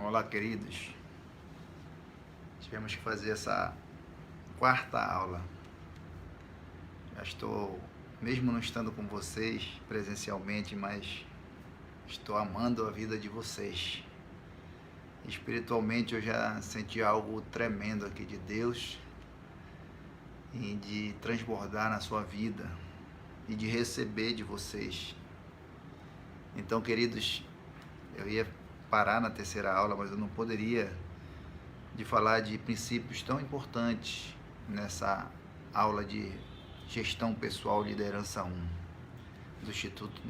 Olá, queridos. Tivemos que fazer essa quarta aula. Já estou, mesmo não estando com vocês presencialmente, mas estou amando a vida de vocês. Espiritualmente eu já senti algo tremendo aqui de Deus e de transbordar na sua vida e de receber de vocês. Então, queridos, eu ia parar na terceira aula, mas eu não poderia de falar de princípios tão importantes nessa aula de gestão pessoal liderança 1 do Instituto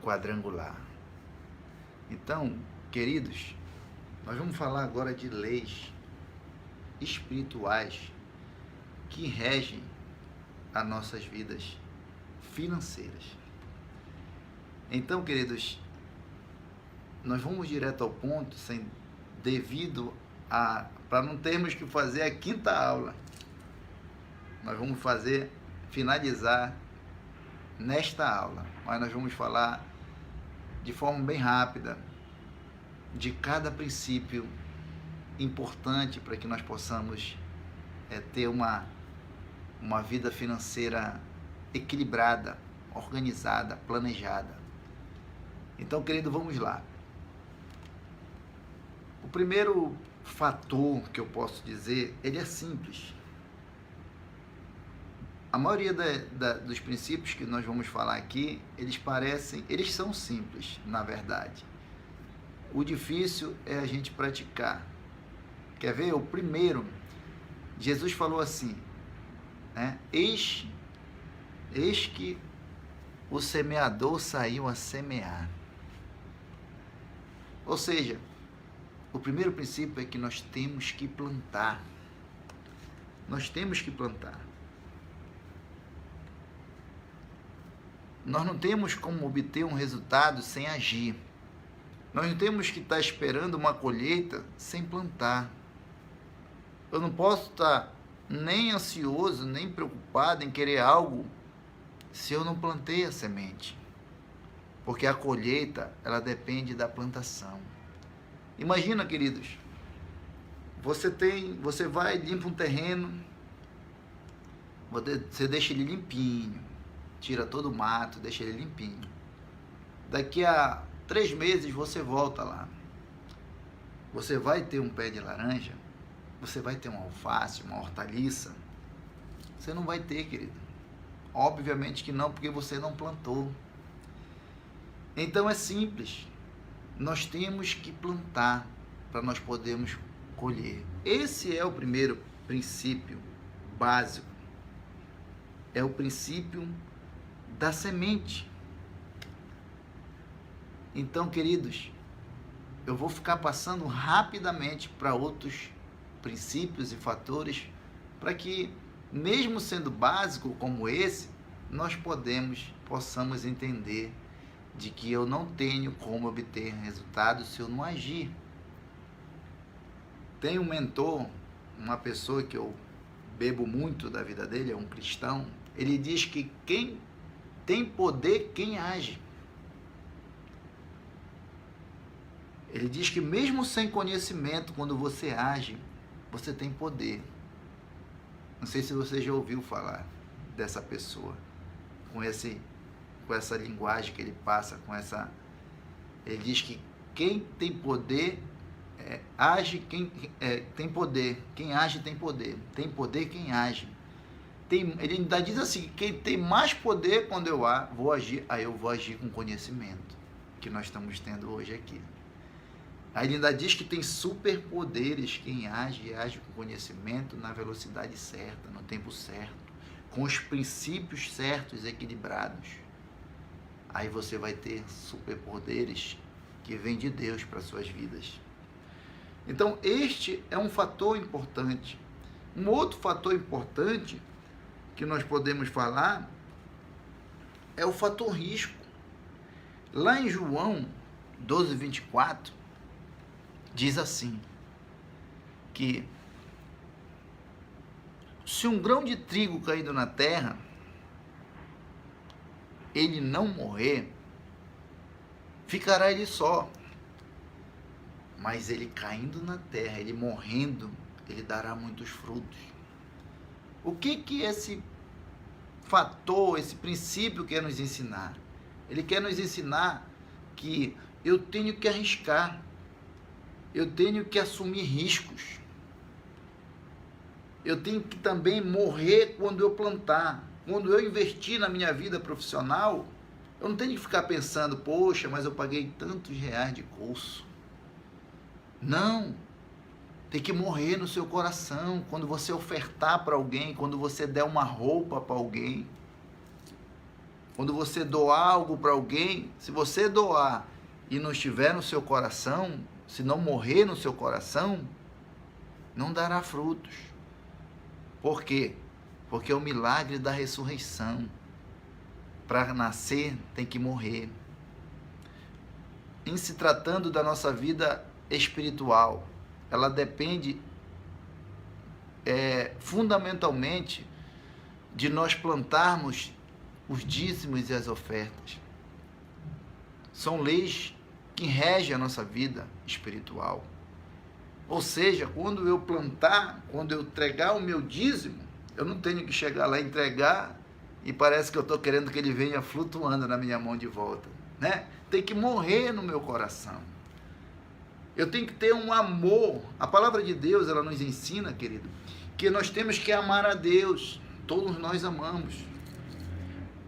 Quadrangular. Então, queridos, nós vamos falar agora de leis espirituais que regem as nossas vidas financeiras. Então, queridos, nós vamos direto ao ponto, para não termos que fazer a quinta aula. Nós vamos finalizar nesta aula, mas nós vamos falar de forma bem rápida de cada princípio importante para que nós possamos ter uma vida financeira equilibrada, organizada, planejada. Então, querido, vamos lá. O primeiro fator que eu posso dizer, ele é simples. A maioria dos princípios que nós vamos falar aqui, eles são simples, na verdade. O difícil é a gente praticar. Quer ver? O primeiro, Jesus falou assim, né? Eis que o semeador saiu a semear. Ou seja, o primeiro princípio é que nós temos que plantar. Nós temos que plantar. Nós não temos como obter um resultado sem agir. Nós não temos que estar esperando uma colheita sem plantar. Eu não posso estar nem ansioso, nem preocupado em querer algo se eu não plantei a semente. Porque a colheita, ela depende da plantação. Imagina, queridos, você vai, limpa um terreno, você deixa ele limpinho, tira todo o mato, deixa ele limpinho. Daqui a 3 meses você volta lá. Você vai ter um pé de laranja, você vai ter uma alface, uma hortaliça. Você não vai ter, querido. Obviamente que não, porque você não plantou. Então é simples. Nós temos que plantar para nós podermos colher. Esse é o primeiro princípio básico. É o princípio da semente. Então, queridos, eu vou ficar passando rapidamente para outros princípios e fatores para que, mesmo sendo básico como esse, nós possamos entender de que eu não tenho como obter resultado se eu não agir. Tem um mentor, uma pessoa que eu bebo muito da vida dele, é um cristão, ele diz que quem tem poder, quem age. Ele diz que mesmo sem conhecimento, quando você age, você tem poder. Não sei se você já ouviu falar dessa pessoa, com essa linguagem que ele passa, ele diz que quem tem poder age, tem poder, quem age tem poder quem age. Ele ainda diz assim, quem tem mais poder quando eu vou agir, aí eu vou agir com conhecimento, que nós estamos tendo hoje aqui. Aí ele ainda diz que tem superpoderes, quem age com conhecimento, na velocidade certa, no tempo certo, com os princípios certos, equilibrados. Aí você vai ter superpoderes que vêm de Deus para suas vidas. Então, este é um fator importante. Um outro fator importante que nós podemos falar é o fator risco. Lá em João 12:24, diz assim, que se um grão de trigo caído na terra, ele não morrer, ficará ele só. mas ele caindo na terra, ele morrendo, ele dará muitos frutos. O que esse fator, esse princípio quer nos ensinar? Ele quer nos ensinar que eu tenho que arriscar, eu tenho que assumir riscos, eu tenho que também morrer quando eu plantar. Quando eu investir na minha vida profissional, eu não tenho que ficar pensando, poxa, mas eu paguei tantos reais de curso. Não, tem que morrer no seu coração, quando você ofertar para alguém, quando você der uma roupa para alguém, quando você doar algo para alguém. Se você doar e não estiver no seu coração, se não morrer no seu coração, não dará frutos. Por quê? Porque é o milagre da ressurreição. Para nascer, tem que morrer. Em se tratando da nossa vida espiritual, ela depende fundamentalmente de nós plantarmos os dízimos e as ofertas. São leis que regem a nossa vida espiritual. Ou seja, quando eu plantar, quando eu entregar o meu dízimo, eu não tenho que chegar lá e entregar e parece que eu estou querendo que ele venha flutuando na minha mão de volta, né? Tem que morrer no meu coração. Eu tenho que ter um amor. A palavra de Deus, ela nos ensina, querido, que nós temos que amar a Deus. Todos nós amamos.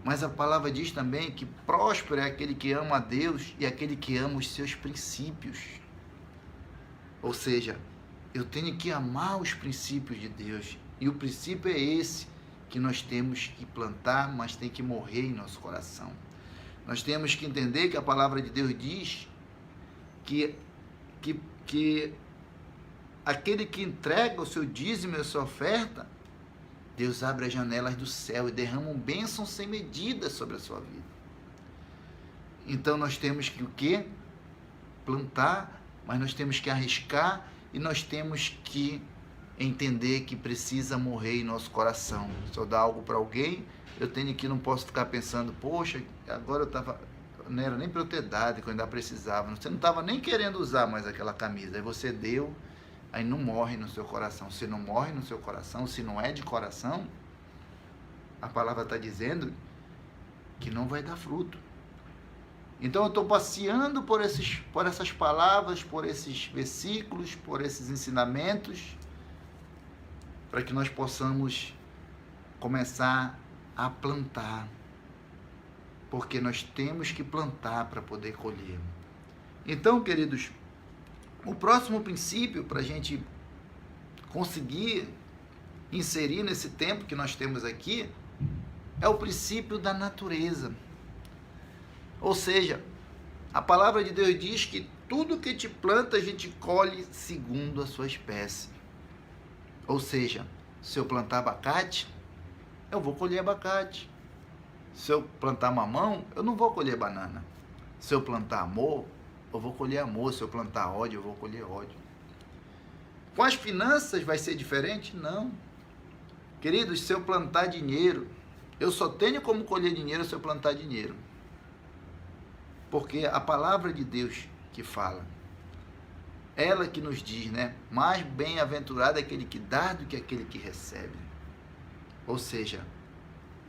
Mas a palavra diz também que próspero é aquele que ama a Deus e aquele que ama os seus princípios. Ou seja, eu tenho que amar os princípios de Deus. E o princípio é esse, que nós temos que plantar, mas tem que morrer em nosso coração. Nós temos que entender que a palavra de Deus diz que aquele que entrega o seu dízimo e a sua oferta, Deus abre as janelas do céu e derrama bênçãos sem medida sobre a sua vida. Então nós temos que o quê? Plantar, mas nós temos que arriscar e nós temos que entender que precisa morrer em nosso coração. Se eu dar algo para alguém, eu tenho que, não posso ficar pensando, poxa, agora não era nem para eu ter dado, que eu ainda precisava. Você não estava nem querendo usar mais aquela camisa, aí você deu, aí não morre no seu coração. Se não morre no seu coração, se não é de coração, a palavra está dizendo que não vai dar fruto. Então eu estou passeando por essas palavras, por esses versículos, por esses ensinamentos, para que nós possamos começar a plantar. Porque nós temos que plantar para poder colher. Então, queridos, o próximo princípio para a gente conseguir inserir nesse tempo que nós temos aqui é o princípio da natureza. Ou seja, a palavra de Deus diz que tudo que te planta a gente colhe segundo a sua espécie. Ou seja, se eu plantar abacate, eu vou colher abacate. Se eu plantar mamão, eu não vou colher banana. Se eu plantar amor, eu vou colher amor. Se eu plantar ódio, eu vou colher ódio. Com as finanças vai ser diferente? Não. Queridos, se eu plantar dinheiro, eu só tenho como colher dinheiro se eu plantar dinheiro. Porque a palavra de Deus que fala, ela que nos diz, né? Mais bem-aventurado é aquele que dá do que aquele que recebe. Ou seja,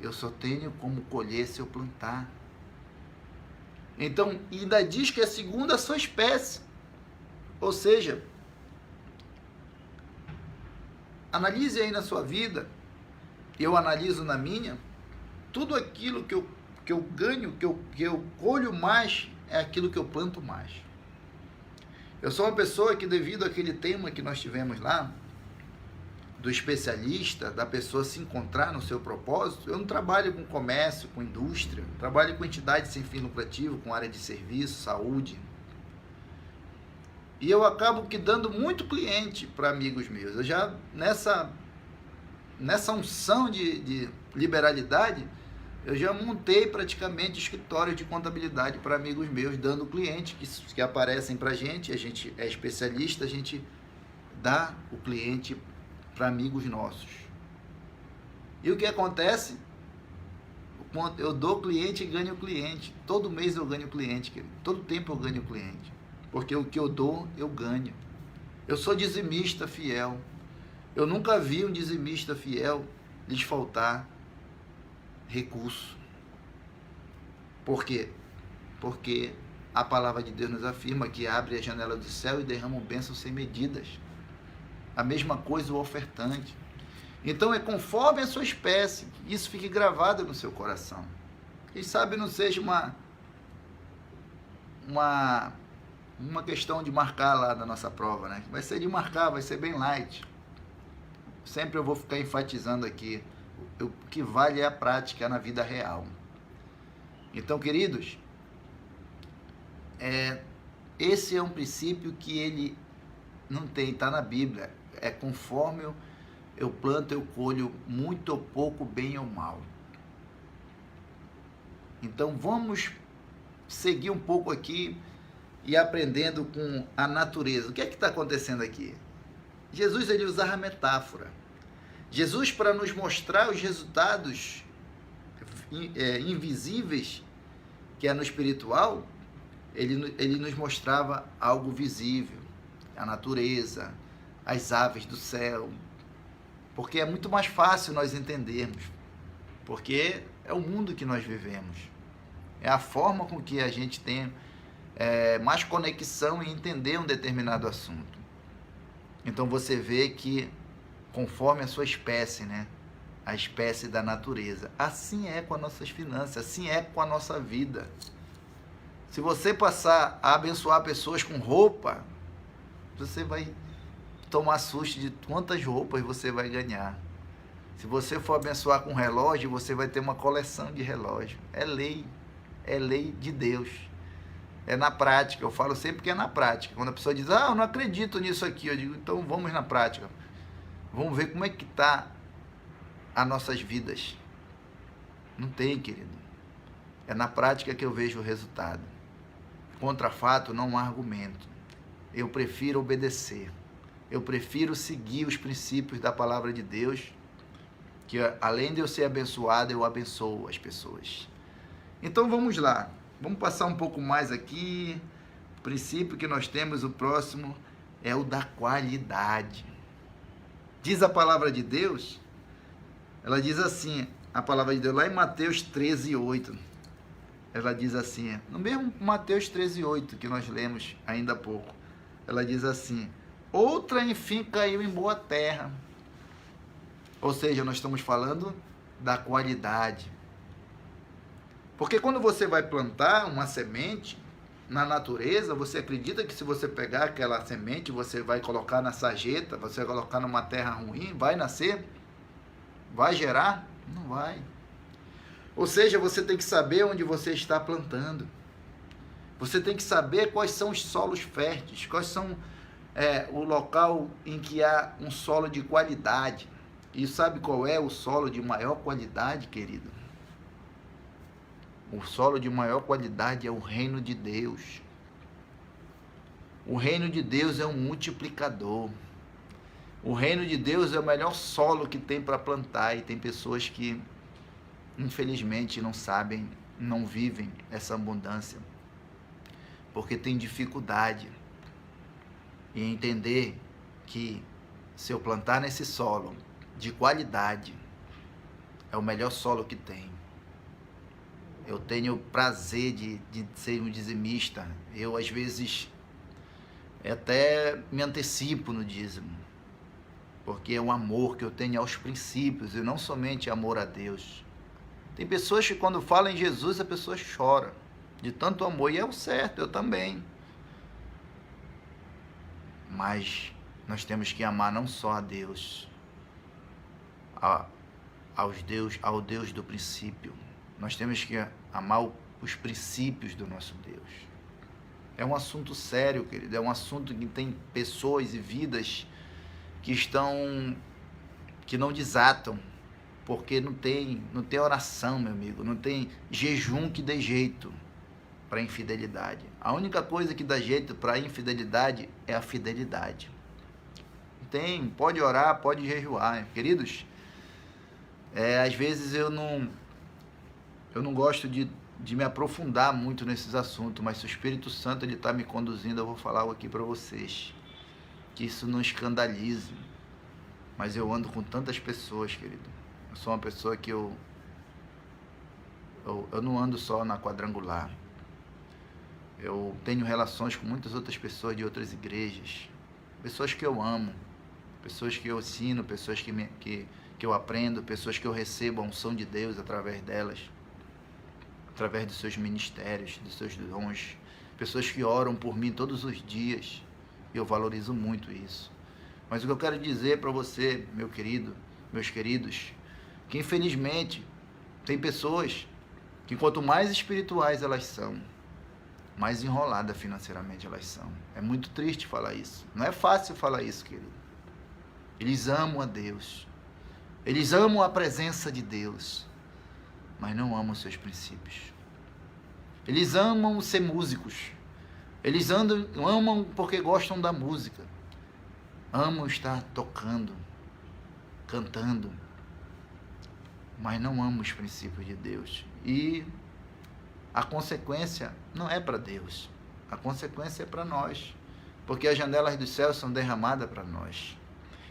eu só tenho como colher se eu plantar. Então, ainda diz que é segundo a sua espécie. Ou seja, analise aí na sua vida, eu analiso na minha, tudo aquilo que eu ganho, que eu colho mais, é aquilo que eu planto mais. Eu sou uma pessoa que, devido àquele tema que nós tivemos lá, do especialista, da pessoa se encontrar no seu propósito, eu não trabalho com comércio, com indústria, trabalho com entidade sem fim lucrativo, com área de serviço, saúde. E eu acabo que dando muito cliente para amigos meus. Eu já, nessa unção de liberalidade, eu já montei praticamente escritórios de contabilidade para amigos meus, dando clientes que aparecem para a gente é especialista, a gente dá o cliente para amigos nossos. E o que acontece? Eu dou cliente e ganho cliente. Todo mês eu ganho cliente, querido. Todo tempo eu ganho cliente. porque o que eu dou, eu ganho. Eu sou dizimista fiel. Eu nunca vi um dizimista fiel lhes faltar recurso. Por quê? Porque a palavra de Deus nos afirma que abre a janela do céu e derrama bênçãos sem medidas. A mesma coisa o ofertante. Então é conforme a sua espécie. Isso fique gravado no seu coração. Quem sabe não seja uma questão de marcar lá na nossa prova, né? Vai ser de marcar, vai ser bem light. Sempre eu vou ficar enfatizando aqui. O que vale é a prática na vida real. Então, queridos, esse é um princípio que ele não tem, está na Bíblia. É conforme eu planto, eu colho muito ou pouco, bem ou mal. Então, vamos seguir um pouco aqui e aprendendo com a natureza. O que é que está acontecendo aqui? Jesus, ele usava metáfora. Jesus, para nos mostrar os resultados invisíveis, que é no espiritual, ele nos mostrava algo visível, a natureza, as aves do céu, porque é muito mais fácil nós entendermos, porque é o mundo que nós vivemos, é a forma com que a gente tem mais conexão em entender um determinado assunto. Então você vê que conforme a sua espécie, né? A espécie da natureza. Assim é com as nossas finanças, assim é com a nossa vida. Se você passar a abençoar pessoas com roupa, você vai tomar susto de quantas roupas você vai ganhar. Se você for abençoar com relógio, você vai ter uma coleção de relógios. É lei de Deus. É na prática, eu falo sempre que é na prática. Quando a pessoa diz, eu não acredito nisso aqui, eu digo, então vamos na prática. Vamos ver como é que está as nossas vidas. Não tem, querido. É na prática que eu vejo o resultado. Contra fato não há argumento. Eu prefiro obedecer. Eu prefiro seguir os princípios da palavra de Deus, que além de eu ser abençoado, eu abençoo as pessoas. Então vamos lá. Vamos passar um pouco mais aqui. O princípio que nós temos, o próximo, é o da qualidade. Diz a palavra de Deus, ela diz assim, a palavra de Deus, lá em Mateus 13:8, ela diz assim, no mesmo Mateus 13:8 que nós lemos ainda há pouco, ela diz assim, outra enfim caiu em boa terra. Ou seja, nós estamos falando da qualidade. Porque quando você vai plantar uma semente na natureza, você acredita que se você pegar aquela semente, você vai colocar na sarjeta, você vai colocar numa terra ruim, vai nascer? Vai gerar? Não vai. Ou seja, você tem que saber onde você está plantando. Você tem que saber quais são os solos férteis, quais são o local em que há um solo de qualidade. E sabe qual é o solo de maior qualidade, querido? O solo de maior qualidade é o reino de Deus. O reino de Deus é um multiplicador. O reino de Deus é o melhor solo que tem para plantar. E tem pessoas que, infelizmente, não sabem, não vivem essa abundância. Porque tem dificuldade em entender que se eu plantar nesse solo de qualidade, é o melhor solo que tem. Eu tenho prazer de ser um dizimista. Eu, às vezes, até me antecipo no dízimo. Porque é um amor que eu tenho aos princípios e não somente amor a Deus. Tem pessoas que quando falam em Jesus, a pessoa chora de tanto amor. E é o certo, eu também. Mas nós temos que amar não só a Deus, ao Deus do princípio. Nós temos que amar os princípios do nosso Deus. É um assunto sério, querido. É um assunto que tem pessoas e vidas que não desatam, porque não tem oração, meu amigo. Não tem jejum que dê jeito para a infidelidade. A única coisa que dá jeito para a infidelidade é a fidelidade. Pode orar, pode jejuar, queridos. Às vezes eu não gosto de de me aprofundar muito nesses assuntos, mas se o Espírito Santo ele está me conduzindo, eu vou falar algo aqui para vocês. Que isso não escandalize, mas eu ando com tantas pessoas, querido. Eu sou uma pessoa que eu não ando só na quadrangular. Eu tenho relações com muitas outras pessoas de outras igrejas, pessoas que eu amo, pessoas que eu ensino, pessoas que eu aprendo, pessoas que eu recebo a unção de Deus através delas, através dos seus ministérios, dos seus dons, pessoas que oram por mim todos os dias, e eu valorizo muito isso. Mas o que eu quero dizer para você, meu querido, meus queridos, que infelizmente tem pessoas que quanto mais espirituais elas são, mais enroladas financeiramente elas são. É muito triste falar isso. Não é fácil falar isso, querido. Eles amam a Deus. Eles amam a presença de Deus, mas não amam os seus princípios. Eles amam ser músicos. Eles amam porque gostam da música. Amam estar tocando, cantando, mas não amam os princípios de Deus. E a consequência não é para Deus. A consequência é para nós. Porque as janelas dos céus são derramadas para nós.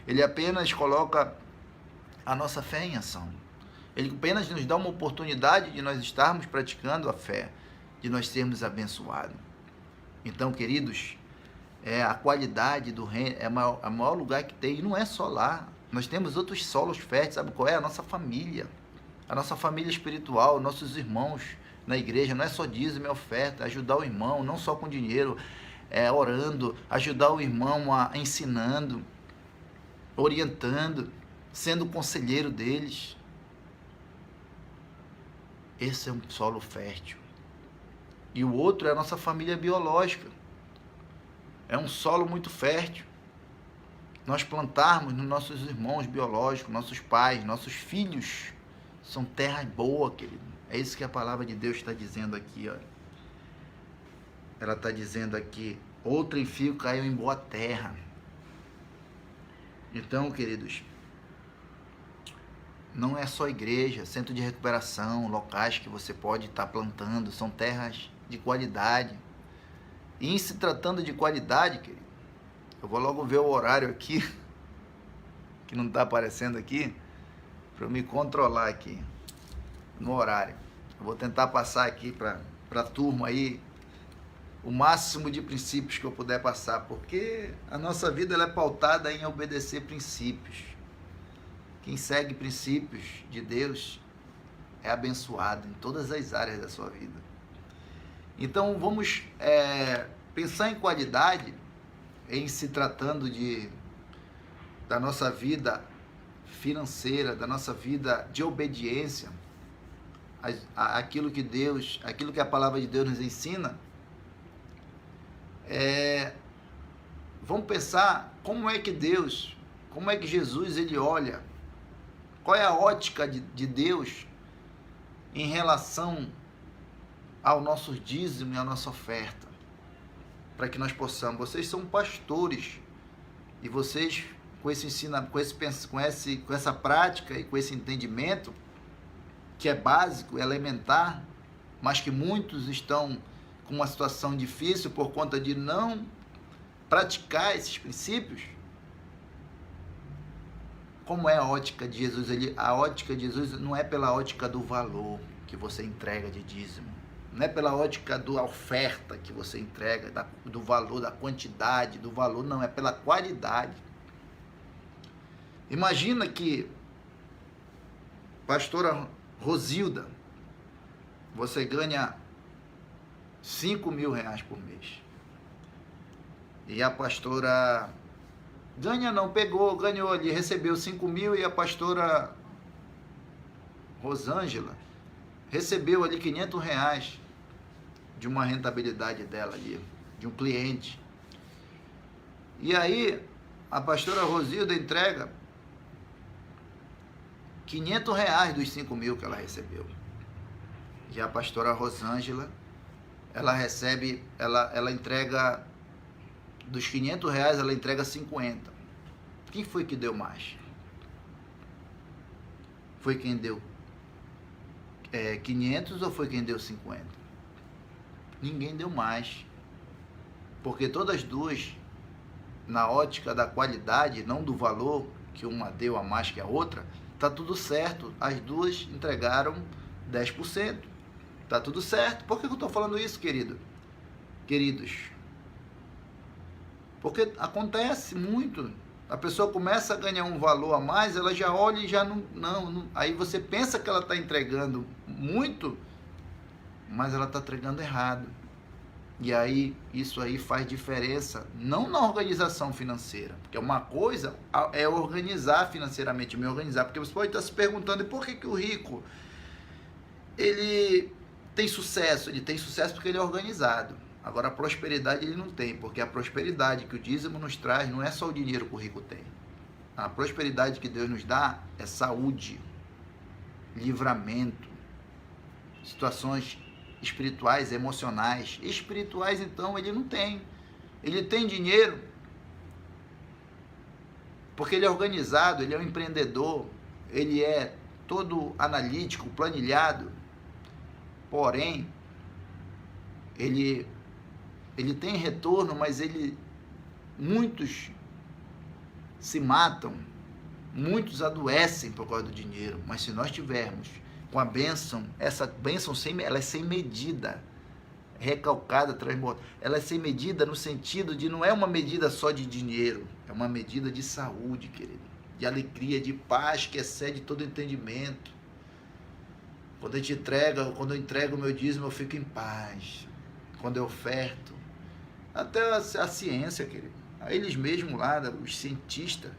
Ele apenas coloca a nossa fé em ação. Ele apenas nos dá uma oportunidade de nós estarmos praticando a fé, de nós sermos abençoados. Então, queridos, a qualidade do reino é o maior lugar que tem. E não é só lá. Nós temos outros solos férteis. Sabe qual é? A nossa família. A nossa família espiritual, nossos irmãos na igreja. Não é só dízimo e oferta. Ajudar o irmão, não só com dinheiro, orando. Ajudar o irmão ensinando, orientando, sendo conselheiro deles. Esse é um solo fértil. E o outro é a nossa família biológica. É um solo muito fértil. Nós plantarmos nos nossos irmãos biológicos, nossos pais, nossos filhos, são terra boa, querido. É isso que a palavra de Deus está dizendo aqui, ó. Ela está dizendo aqui, outro fio caiu em boa terra. Então, queridos, não é só igreja, centro de recuperação, locais que você pode estar plantando, são terras de qualidade. E em se tratando de qualidade, querido, eu vou logo ver o horário aqui, que não está aparecendo aqui, para eu me controlar aqui, no horário. Eu vou tentar passar aqui para a turma aí, o máximo de princípios que eu puder passar, porque a nossa vida ela é pautada em obedecer princípios. Quem segue princípios de Deus é abençoado em todas as áreas da sua vida. Então vamos pensar em qualidade em se tratando da nossa vida financeira, da nossa vida de obediência àquilo que a palavra de Deus nos ensina. Vamos pensar como é que Jesus ele olha, qual é a ótica de Deus em relação ao nosso dízimo e à nossa oferta, para que nós possamos. Vocês são pastores e vocês com esse ensino, com essa prática e com esse entendimento que é básico, elementar, mas que muitos estão com uma situação difícil por conta de não praticar esses princípios. Como é a ótica de Jesus? A ótica de Jesus não é pela ótica do valor que você entrega de dízimo, não é pela ótica da oferta que você entrega, do valor, da quantidade, do valor, não, é pela qualidade. Imagina que, pastora Rosilda, você ganha 5.000 reais por mês. E a pastora ganhou ali, recebeu 5.000 e a pastora Rosângela recebeu ali 500 reais de uma rentabilidade dela ali, de um cliente. E aí, a pastora Rosilda entrega 500 reais dos 5.000 que ela recebeu. E a pastora Rosângela, ela entrega, dos 500 reais, ela entrega 50. Quem foi que deu mais? Foi quem deu 500 ou foi quem deu 50? Ninguém deu mais. Porque todas as duas, na ótica da qualidade, não do valor, que uma deu a mais que a outra, tá tudo certo. As duas entregaram 10%. Tá tudo certo. Por que eu estou falando isso, queridos? Porque acontece muito. A pessoa começa a ganhar um valor a mais, ela já olha e já não. Aí você pensa que ela está entregando muito, mas ela está entregando errado. E aí, isso aí faz diferença, não na organização financeira, porque uma coisa é organizar financeiramente, me organizar, porque você pode estar se perguntando, e por que o rico, ele tem sucesso? Ele tem sucesso porque ele é organizado. Agora, a prosperidade ele não tem, porque a prosperidade que o dízimo nos traz não é só o dinheiro que o rico tem. A prosperidade que Deus nos dá é saúde, livramento, situações espirituais, emocionais. Espirituais, então, ele não tem. Ele tem dinheiro porque ele é organizado, ele é um empreendedor, ele é todo analítico, planilhado. Porém, ele tem retorno, mas muitos se matam, muitos adoecem por causa do dinheiro. Mas se nós tivermos com a bênção, essa bênção ela é sem medida, recalcada, transbordada. Ela é sem medida no sentido de não é uma medida só de dinheiro, é uma medida de saúde, querido, de alegria, de paz que excede todo entendimento. Quando eu entrego o meu dízimo, eu fico em paz. Quando eu oferto, até a ciência, querido, eles mesmos lá, os cientistas,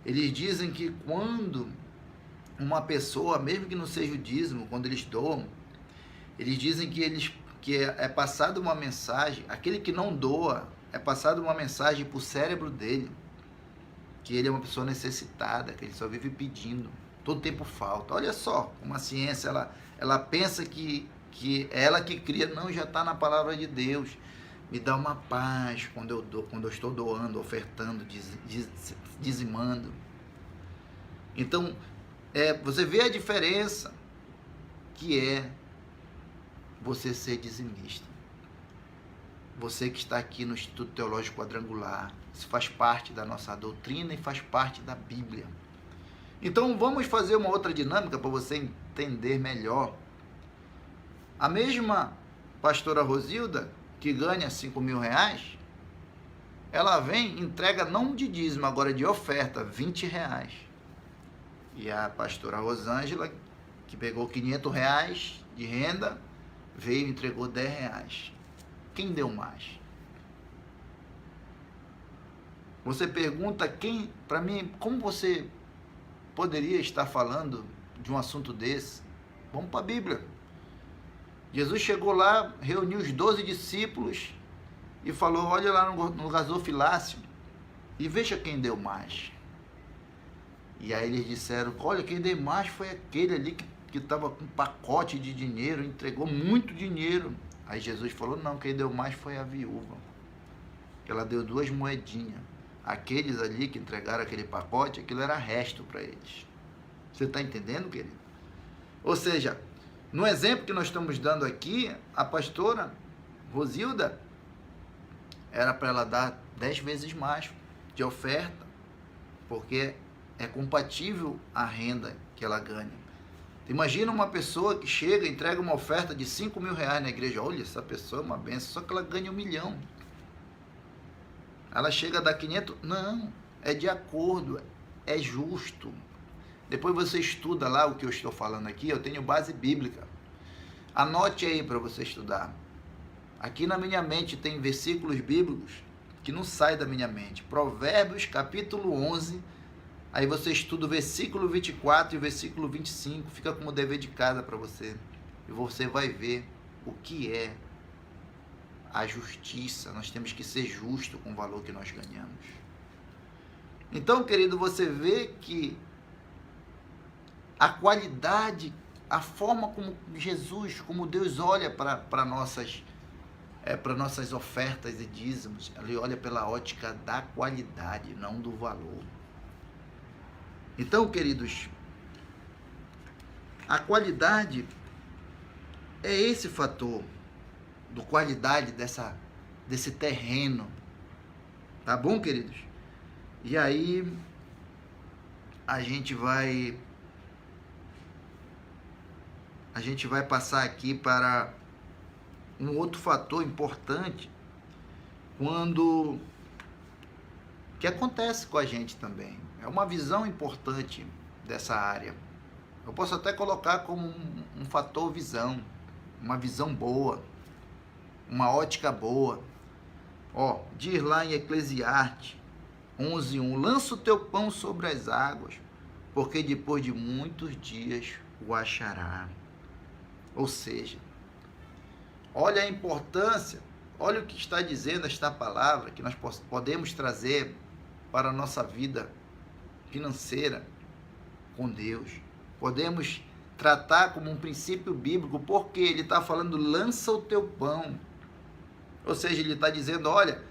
eles dizem que quando uma pessoa, mesmo que não seja o dízimo, quando eles doam, eles dizem que é passada uma mensagem, aquele que não doa, é passada uma mensagem para o cérebro dele, que ele é uma pessoa necessitada, que ele só vive pedindo, todo tempo falta. Olha só, uma ciência, ela pensa que é ela que cria, não, já está na palavra de Deus. Me dá uma paz quando eu dou, quando eu estou doando, ofertando, dizimando. Então, você vê a diferença que é você ser dizimista. Você que está aqui no Instituto Teológico Quadrangular, isso faz parte da nossa doutrina e faz parte da Bíblia. Então vamos fazer uma outra dinâmica para você entender melhor. A mesma pastora Rosilda, que ganha R$5.000, ela vem, entrega não de dízimo, agora de oferta, R$20. E a pastora Rosângela, que pegou R$500 de renda, veio e entregou R$10. Quem deu mais? Você pergunta quem, para mim, como você poderia estar falando de um assunto desse? Vamos para a Bíblia. Jesus chegou lá, reuniu os 12 discípulos e falou, olha lá no gasofilácio e veja quem deu mais. E aí eles disseram, olha, quem deu mais foi aquele ali que estava com um pacote de dinheiro, entregou muito dinheiro. Aí Jesus falou, não, quem deu mais foi a viúva. Ela deu 2 moedinhas. Aqueles ali que entregaram aquele pacote, aquilo era resto para eles. Você está entendendo, querido? Ou seja, no exemplo que nós estamos dando aqui, a pastora Rosilda, era para ela dar 10 vezes mais de oferta, porque é compatível à renda que ela ganha. Imagina uma pessoa que chega e entrega uma oferta de R$5.000 na igreja. Olha, essa pessoa é uma benção, só que ela ganha 1 milhão. Ela chega a dar 500? Não, é de acordo, é justo. Depois você estuda lá o que eu estou falando aqui, eu tenho base bíblica. Anote aí para você estudar. Aqui na minha mente tem versículos bíblicos que não saem da minha mente. Provérbios capítulo 11, aí você estuda o versículo 24 e o versículo 25, fica como dever de casa para você. E você vai ver o que é a justiça. Nós temos que ser justos com o valor que nós ganhamos. Então, querido, você vê que a qualidade, a forma como Jesus, como Deus olha para nossas ofertas e dízimos, Ele olha pela ótica da qualidade, não do valor. Então, queridos, a qualidade É esse fator do qualidade desse terreno. Tá bom, queridos? E aí a gente vai passar aqui para um outro fator importante que acontece com a gente também. É uma visão importante dessa área. Eu posso até colocar como um fator visão, uma visão boa, uma ótica boa. Diz lá em Eclesiastes 11:1, lança o teu pão sobre as águas, porque depois de muitos dias o achará. Ou seja, olha a importância, olha o que está dizendo esta palavra, que nós podemos trazer para a nossa vida financeira com Deus. Podemos tratar como um princípio bíblico, porque ele está falando, lança o teu pão. Ou seja, ele está dizendo, olha,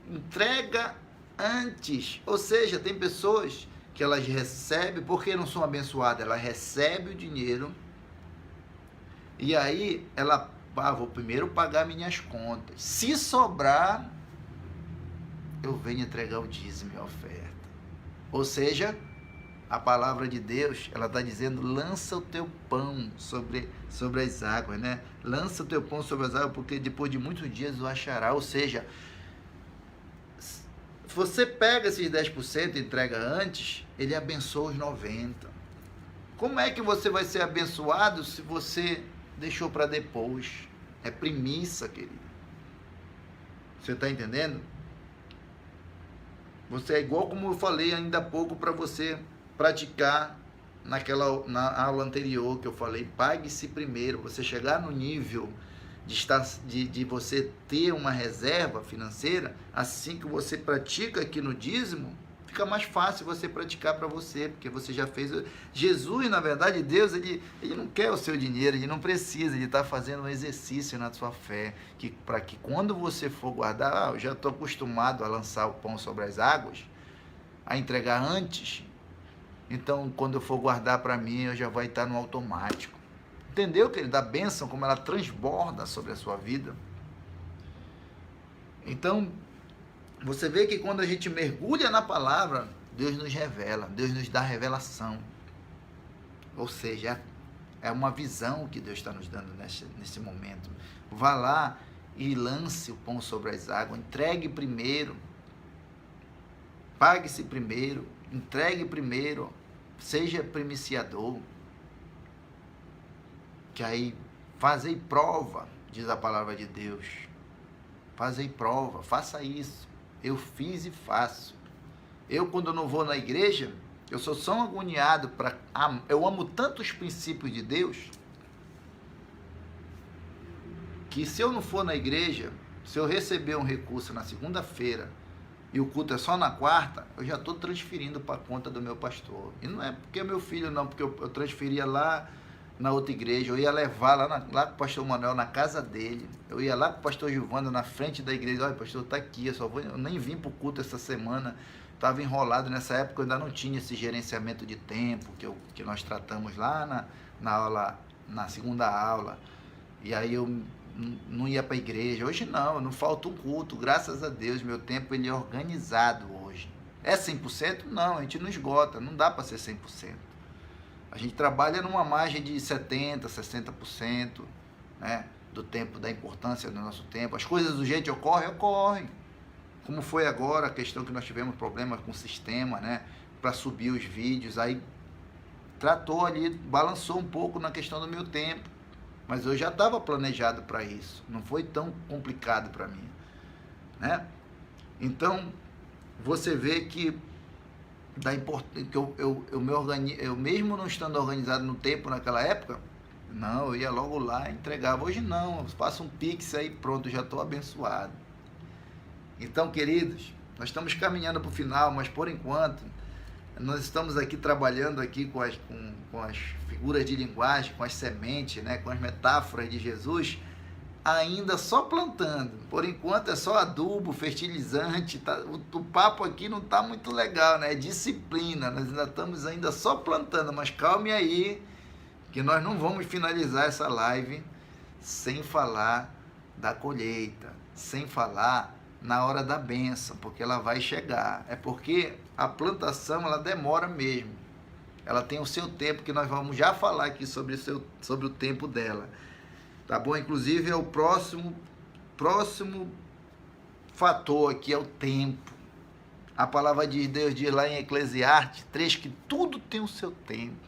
entrega antes. Ou seja, tem pessoas que elas recebem, porque não são abençoadas, ela recebe o dinheiro, e aí ela, vou primeiro pagar minhas contas. Se sobrar, eu venho entregar o dízimo e a oferta. Ou seja, a palavra de Deus, ela está dizendo, lança o teu pão sobre as águas, né? Lança o teu pão sobre as águas, porque depois de muitos dias o achará. Ou seja, se você pega esses 10% e entrega antes, ele abençoa os 90%. Como é que você vai ser abençoado se você deixou para depois? É premissa, querido. Você está entendendo? Você é igual como eu falei ainda há pouco para você praticar na aula anterior que eu falei, pague-se primeiro. Você chegar no nível de você ter uma reserva financeira, assim que você pratica aqui no dízimo, fica mais fácil você praticar para você, porque você já fez. Jesus, na verdade, Deus, ele não quer o seu dinheiro, ele não precisa, ele está fazendo um exercício na sua fé, para que quando você for guardar, eu já estou acostumado a lançar o pão sobre as águas, a entregar antes, então quando eu for guardar para mim, eu já vai estar no automático. Entendeu, querido? A bênção, como ela transborda sobre a sua vida. Então, você vê que quando a gente mergulha na palavra, Deus nos revela, Deus nos dá revelação. Ou seja, é uma visão que Deus está nos dando nesse momento. Vá lá e lance o pão sobre as águas, entregue primeiro, pague-se primeiro, entregue primeiro, seja primiciador, que aí fazei prova, diz a palavra de Deus, fazei prova, faça isso. Eu fiz e faço. Eu, quando não vou na igreja, eu sou tão agoniado, eu amo tanto os princípios de Deus, que se eu não for na igreja, se eu receber um recurso na segunda-feira e o culto é só na quarta, eu já estou transferindo para a conta do meu pastor. E não é porque é meu filho, não, porque eu transferia lá na outra igreja, eu ia levar lá com o pastor Manuel na casa dele, eu ia lá com o pastor Gilvando na frente da igreja, olha, pastor, está aqui, eu nem vim para o culto essa semana, estava enrolado, nessa época eu ainda não tinha esse gerenciamento de tempo que nós tratamos lá na segunda aula, e aí eu não ia para a igreja. Hoje não falta um culto, graças a Deus, meu tempo ele é organizado hoje. É 100%? Não, a gente não esgota, não dá para ser 100%. A gente trabalha numa margem de 70%, 60%, né, do tempo, da importância do nosso tempo. As coisas do jeito que ocorrem. Como foi agora a questão que nós tivemos problemas com o sistema, né, para subir os vídeos, aí tratou ali, balançou um pouco na questão do meu tempo. Mas eu já estava planejado para isso, não foi tão complicado para mim, né? Então, você vê que eu mesmo não estando organizado no tempo naquela época, não, eu ia logo lá e entregava. Hoje não, eu faço um pix aí, pronto, já estou abençoado. Então, queridos, nós estamos caminhando para o final, mas por enquanto nós estamos aqui trabalhando aqui com as figuras de linguagem, com as sementes, né, com as metáforas de Jesus, ainda só plantando. Por enquanto é só adubo, fertilizante, o papo aqui não está muito legal, né? É disciplina, nós ainda estamos ainda só plantando, mas calme aí, que nós não vamos finalizar essa live sem falar da colheita, sem falar na hora da bênção, porque ela vai chegar. É porque a plantação, ela demora mesmo. Ela tem o seu tempo, que nós vamos já falar aqui sobre o tempo dela. Tá bom? Inclusive, é o próximo fator aqui, é o tempo. A palavra de Deus diz lá em Eclesiastes 3 que tudo tem o seu tempo.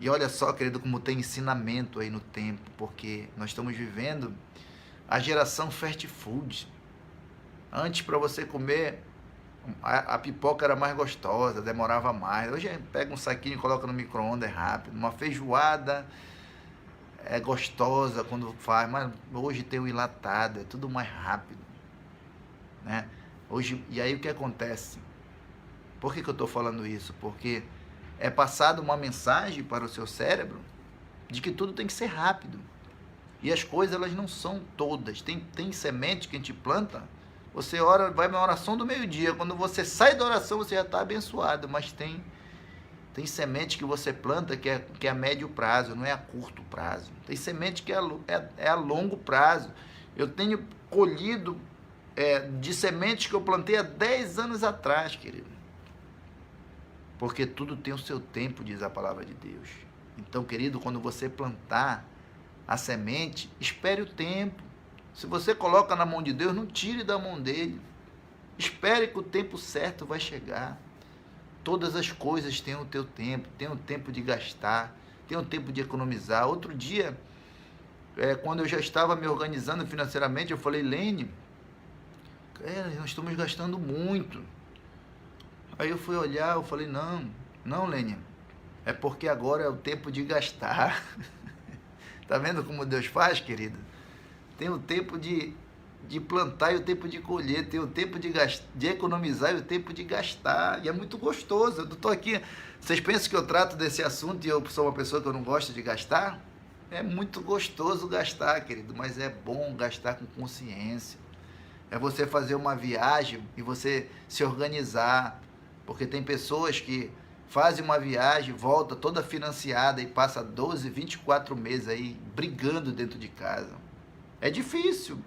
E olha só, querido, como tem ensinamento aí no tempo, porque nós estamos vivendo a geração fast food. Antes, para você comer, a pipoca era mais gostosa, demorava mais. Hoje pega um saquinho e coloca no micro-ondas, é rápido. Uma feijoada é gostosa quando faz, mas hoje tem o enlatado, é tudo mais rápido, né? Hoje, e aí o que acontece? Por que eu estou falando isso? Porque é passada uma mensagem para o seu cérebro de que tudo tem que ser rápido. E as coisas, elas não são todas. Tem semente que a gente planta, você ora, vai na oração do meio-dia, quando você sai da oração você já está abençoado, mas tem semente que você planta que é a médio prazo, não é a curto prazo. Tem semente que é a longo prazo. Eu tenho colhido de sementes que eu plantei há 10 anos atrás, querido. Porque tudo tem o seu tempo, diz a palavra de Deus. Então, querido, quando você plantar a semente, espere o tempo. Se você coloca na mão de Deus, não tire da mão dele. Espere que o tempo certo vai chegar. Todas as coisas têm o teu tempo, tem o tempo de gastar, tem o tempo de economizar. Outro dia, quando eu já estava me organizando financeiramente, eu falei, Lene, nós estamos gastando muito. Aí eu fui olhar, eu falei, não, Lene, é porque agora é o tempo de gastar. Tá vendo como Deus faz, querido? Tem o tempo de plantar e o tempo de colher, tem o tempo de economizar e o tempo de gastar, e é muito gostoso. Eu estou aqui, vocês pensam que eu trato desse assunto e eu sou uma pessoa que eu não gosto de gastar? É muito gostoso gastar, querido, mas é bom gastar com consciência. É você fazer uma viagem e você se organizar, porque tem pessoas que fazem uma viagem, volta toda financiada e passa 12, 24 meses aí brigando dentro de casa. É difícil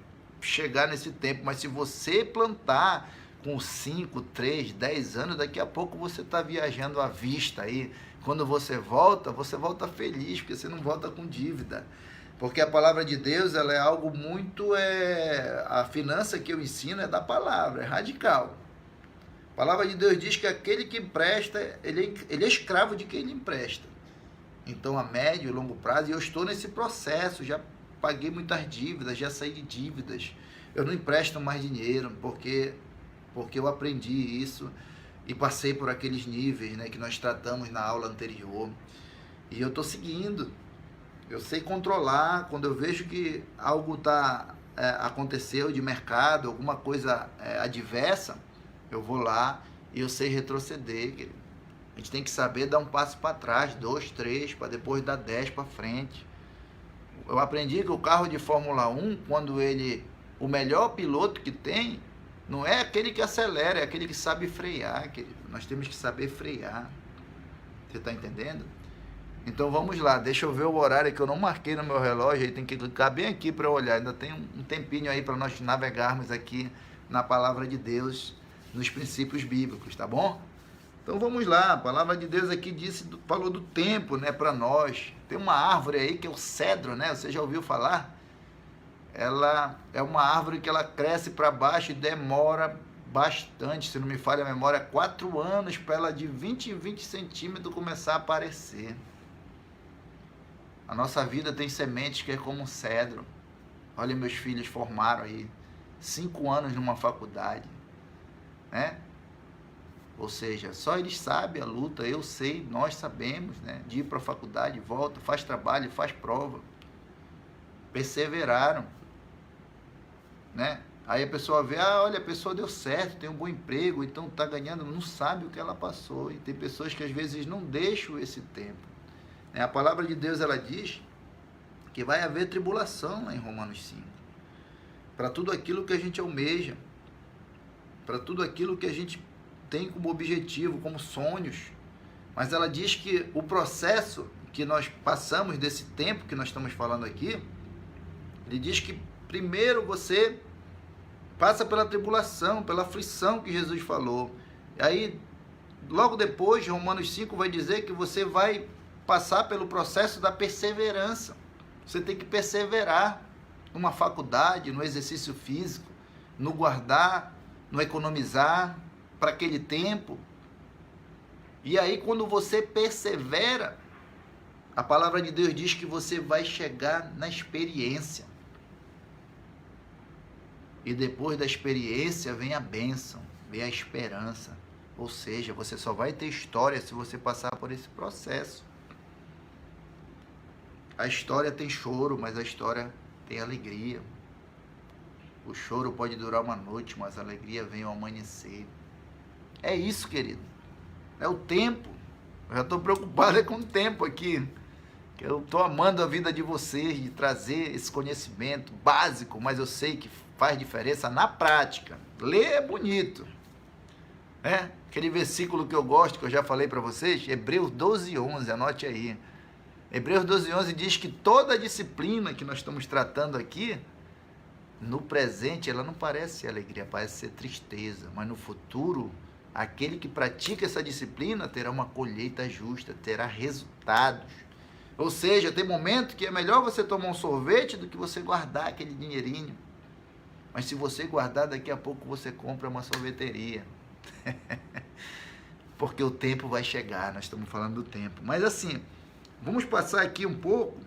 chegar nesse tempo, mas se você plantar com 5, 3, 10 anos, daqui a pouco você está viajando à vista aí. Quando você volta feliz, porque você não volta com dívida. Porque a palavra de Deus, ela é algo muito... a finança que eu ensino é da palavra, é radical. A palavra de Deus diz que aquele que empresta, ele é escravo de quem ele empresta. Então, a médio e longo prazo, e eu estou nesse processo, já paguei muitas dívidas, já saí de dívidas. Eu não empresto mais dinheiro, porque eu aprendi isso e passei por aqueles níveis, né, que nós tratamos na aula anterior. E eu estou seguindo. Eu sei controlar. Quando eu vejo que algo aconteceu de mercado, alguma coisa adversa, eu vou lá e eu sei retroceder, querido. A gente tem que saber dar um passo para trás, 2, 3, para depois dar 10 para frente. Eu aprendi que o carro de Fórmula 1, o melhor piloto que tem, não é aquele que acelera, é aquele que sabe frear, querido. Nós temos que saber frear. Você está entendendo? Então vamos lá, deixa eu ver o horário que eu não marquei no meu relógio, aí tem que clicar bem aqui para eu olhar. Ainda tem um tempinho aí para nós navegarmos aqui na palavra de Deus, nos princípios bíblicos, tá bom? Então vamos lá, a palavra de Deus aqui falou do tempo, né, para nós. Tem uma árvore aí que é o cedro, né? Você já ouviu falar? Ela é uma árvore que ela cresce para baixo e demora bastante, se não me falha a memória, 4 anos para ela de 20 em 20 centímetros começar a aparecer. A nossa vida tem sementes que é como um cedro. Olha, meus filhos formaram aí 5 anos numa faculdade, né? Ou seja, só eles sabem a luta, eu sei, nós sabemos, né? De ir para a faculdade, volta, faz trabalho, faz prova. Perseveraram, né? Aí a pessoa vê, olha, a pessoa deu certo, tem um bom emprego, então está ganhando, não sabe o que ela passou. E tem pessoas que às vezes não deixam esse tempo. A palavra de Deus, ela diz que vai haver tribulação lá em Romanos 5. Para tudo aquilo que a gente almeja, para tudo aquilo que a gente tem como objetivo, como sonhos. Mas ela diz que o processo que nós passamos, desse tempo que nós estamos falando aqui, ele diz que primeiro você passa pela tribulação, pela aflição que Jesus falou. E aí, logo depois, Romanos 5 vai dizer que você vai passar pelo processo da perseverança. Você tem que perseverar numa faculdade, no exercício físico, no guardar, no economizar para aquele tempo. E aí, quando você persevera, a palavra de Deus diz que você vai chegar na experiência. E depois da experiência vem a bênção, vem a esperança. Ou seja, você só vai ter história se você passar por esse processo. A história tem choro, mas a história tem alegria. O choro pode durar uma noite, mas a alegria vem ao amanhecer. É isso, querido. É o tempo. Eu já estou preocupado com o tempo aqui. Eu estou amando a vida de vocês, de trazer esse conhecimento básico, mas eu sei que faz diferença na prática. Ler é bonito. Aquele versículo que eu gosto, que eu já falei para vocês, Hebreus 12:11, anote aí. Hebreus 12:11 diz que toda a disciplina que nós estamos tratando aqui, no presente, ela não parece ser alegria, parece ser tristeza, mas no futuro, aquele que pratica essa disciplina terá uma colheita justa, terá resultados. Ou seja, tem momento que é melhor você tomar um sorvete do que você guardar aquele dinheirinho. Mas se você guardar, daqui a pouco você compra uma sorveteria. Porque o tempo vai chegar, nós estamos falando do tempo. Mas assim, vamos passar aqui um pouco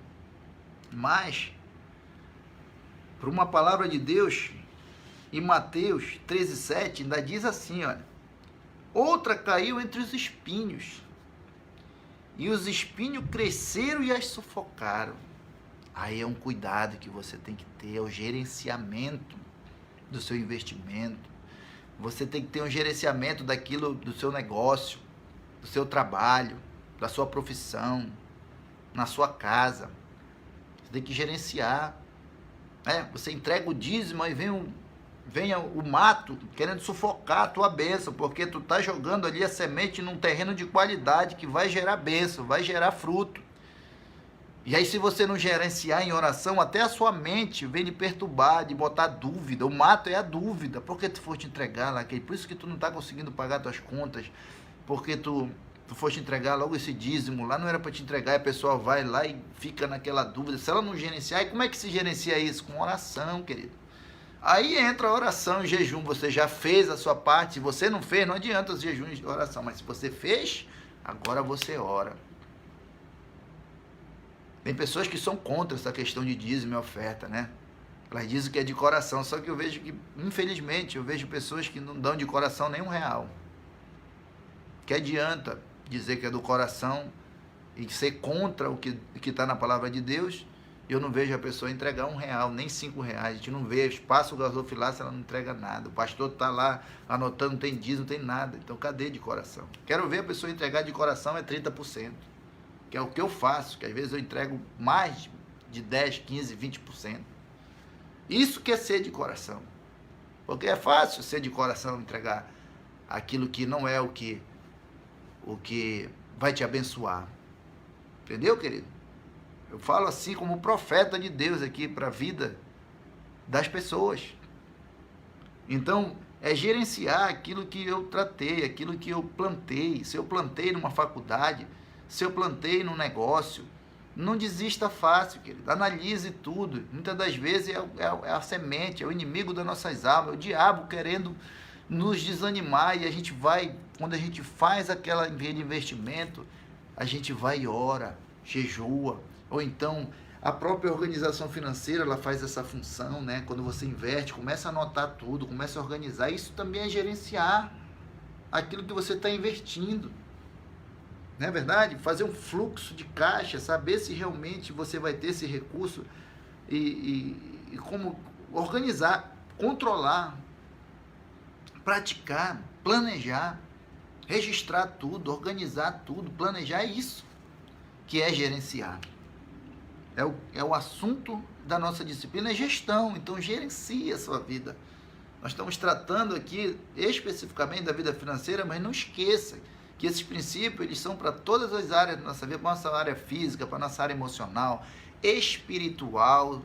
mais para uma palavra de Deus. Em Mateus 13:7 ainda diz assim, olha: outra caiu entre os espinhos, e os espinhos cresceram e as sufocaram. Aí é um cuidado que você tem que ter, é o gerenciamento do seu investimento. Você tem que ter um gerenciamento daquilo, do seu negócio, do seu trabalho, da sua profissão, na sua casa. Você tem que gerenciar. Você entrega o dízimo e vem o mato querendo sufocar a tua bênção, porque tu tá jogando ali a semente num terreno de qualidade que vai gerar bênção, vai gerar fruto. E aí, se você não gerenciar em oração, até a sua mente vem lhe perturbar, de botar dúvida. O mato é a dúvida. Por que tu foste entregar lá? Por isso que tu não está conseguindo pagar tuas contas. Porque tu foste entregar logo esse dízimo lá, não era para te entregar, e a pessoa vai lá e fica naquela dúvida. Se ela não gerenciar, e como é que se gerencia isso? Com oração, querido. Aí entra a oração e jejum. Você já fez a sua parte. Se você não fez, não adianta os jejuns de oração. Mas se você fez, agora você ora. Tem pessoas que são contra essa questão de dízimo e oferta, né? Elas dizem que é de coração, só que eu vejo que, infelizmente, eu vejo pessoas que não dão de coração nem R$1. Que adianta dizer que é do coração e ser contra o que está na palavra de Deus? Eu não vejo a pessoa entregar R$1, nem R$5. A gente não vê, passa o gasofilácio, ela não entrega nada. O pastor está lá anotando, não tem dízimo, não tem nada. Então, cadê de coração? Quero ver a pessoa entregar de coração é 30%. Que é o que eu faço, que às vezes eu entrego mais de 10, 15, 20%. Isso que é ser de coração. Porque é fácil ser de coração, entregar aquilo que não é o que vai te abençoar. Entendeu, querido? Eu falo assim como profeta de Deus aqui para a vida das pessoas. Então, é gerenciar aquilo que eu tratei, aquilo que eu plantei. Se eu plantei numa faculdade, se eu plantei num negócio, não desista fácil, querido. Analise tudo. Muitas das vezes é a semente, é o inimigo das nossas almas, é o diabo querendo nos desanimar. E a gente vai, quando a gente faz aquele investimento, a gente vai e ora, jejua. Ou então, a própria organização financeira, ela faz essa função, né? Quando você investe, começa a anotar tudo, começa a organizar. Isso também é gerenciar aquilo que você está investindo. Não é verdade? Fazer um fluxo de caixa, saber se realmente você vai ter esse recurso e como organizar, controlar, praticar, planejar, registrar tudo, organizar tudo, planejar. É isso que é gerenciar. É o assunto da nossa disciplina, é gestão. Então, gerencie a sua vida. Nós estamos tratando aqui especificamente da vida financeira, mas não esqueça que esses princípios eles são para todas as áreas da nossa vida, para a nossa área física, para a nossa área emocional, espiritual.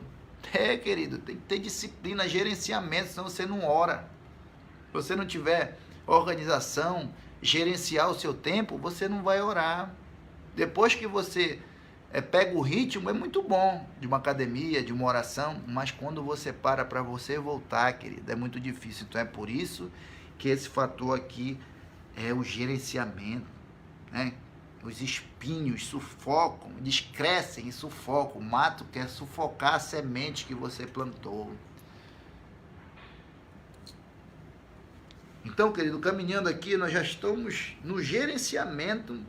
Querido, tem que ter disciplina, gerenciamento, senão você não ora. Se você não tiver organização, gerenciar o seu tempo, você não vai orar. Depois que você pega o ritmo, é muito bom de uma academia, de uma oração, mas quando você para você voltar, querido, é muito difícil. Então é por isso que esse fator aqui é o gerenciamento, né? Os espinhos sufocam, eles crescem e sufocam. O mato quer sufocar a semente que você plantou. Então, querido, caminhando aqui, nós já estamos no gerenciamento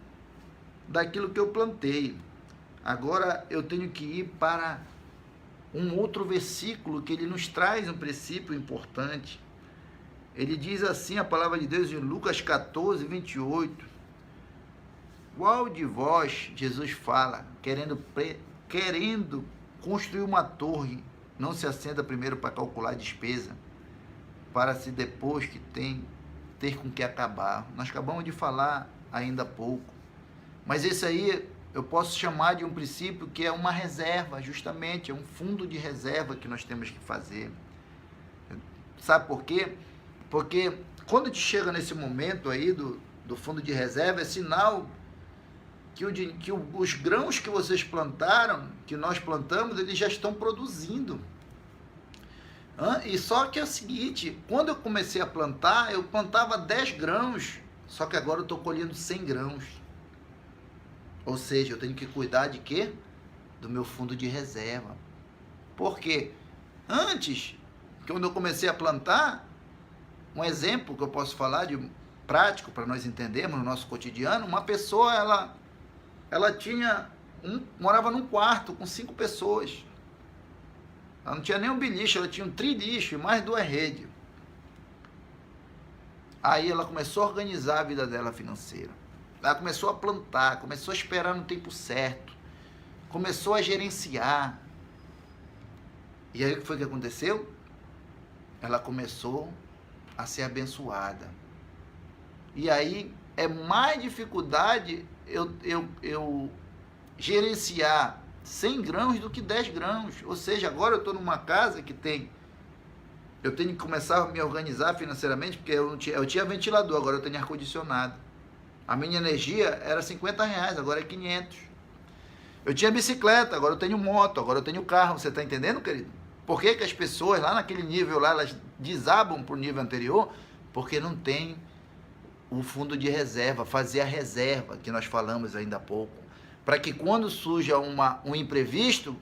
daquilo que eu plantei. Agora eu tenho que ir para um outro versículo que ele nos traz um princípio importante. Ele diz assim, a palavra de Deus em Lucas 14, 28. Qual de vós, Jesus fala, querendo construir uma torre, não se assenta primeiro para calcular a despesa, para se depois que ter com que acabar? Nós acabamos de falar ainda há pouco. Mas esse aí eu posso chamar de um princípio que é uma reserva, justamente, é um fundo de reserva que nós temos que fazer. Sabe por quê? Porque quando a gente chega nesse momento aí do fundo de reserva, é sinal que os grãos que vocês plantaram, que nós plantamos, eles já estão produzindo. E só que é o seguinte, quando eu comecei a plantar, eu plantava 10 grãos, só que agora eu estou colhendo 100 grãos. Ou seja, eu tenho que cuidar de quê? Do meu fundo de reserva. Por quê? Antes, quando eu comecei a plantar, um exemplo que eu posso falar de prático para nós entendermos no nosso cotidiano, uma pessoa, ela morava num quarto com 5 pessoas. Ela não tinha nem um beliche, ela tinha um trilixo e mais 2 redes. Aí ela começou a organizar a vida dela financeira. Ela começou a plantar, começou a esperar no tempo certo, começou a gerenciar. E aí o que foi que aconteceu? Ela começou a ser abençoada. E aí é mais dificuldade eu gerenciar 100 grãos do que 10 grãos. Ou seja, agora eu estou numa casa que eu tenho que começar a me organizar financeiramente, porque eu tinha ventilador, agora eu tenho ar-condicionado. A minha energia era R$50, agora é 500. Eu tinha bicicleta, agora eu tenho moto, agora eu tenho carro. Você está entendendo, querido? Por que as pessoas lá naquele nível lá, elas desabam para o nível anterior? Porque não tem o fundo de reserva, fazer a reserva, que nós falamos ainda há pouco, para que quando surja um imprevisto,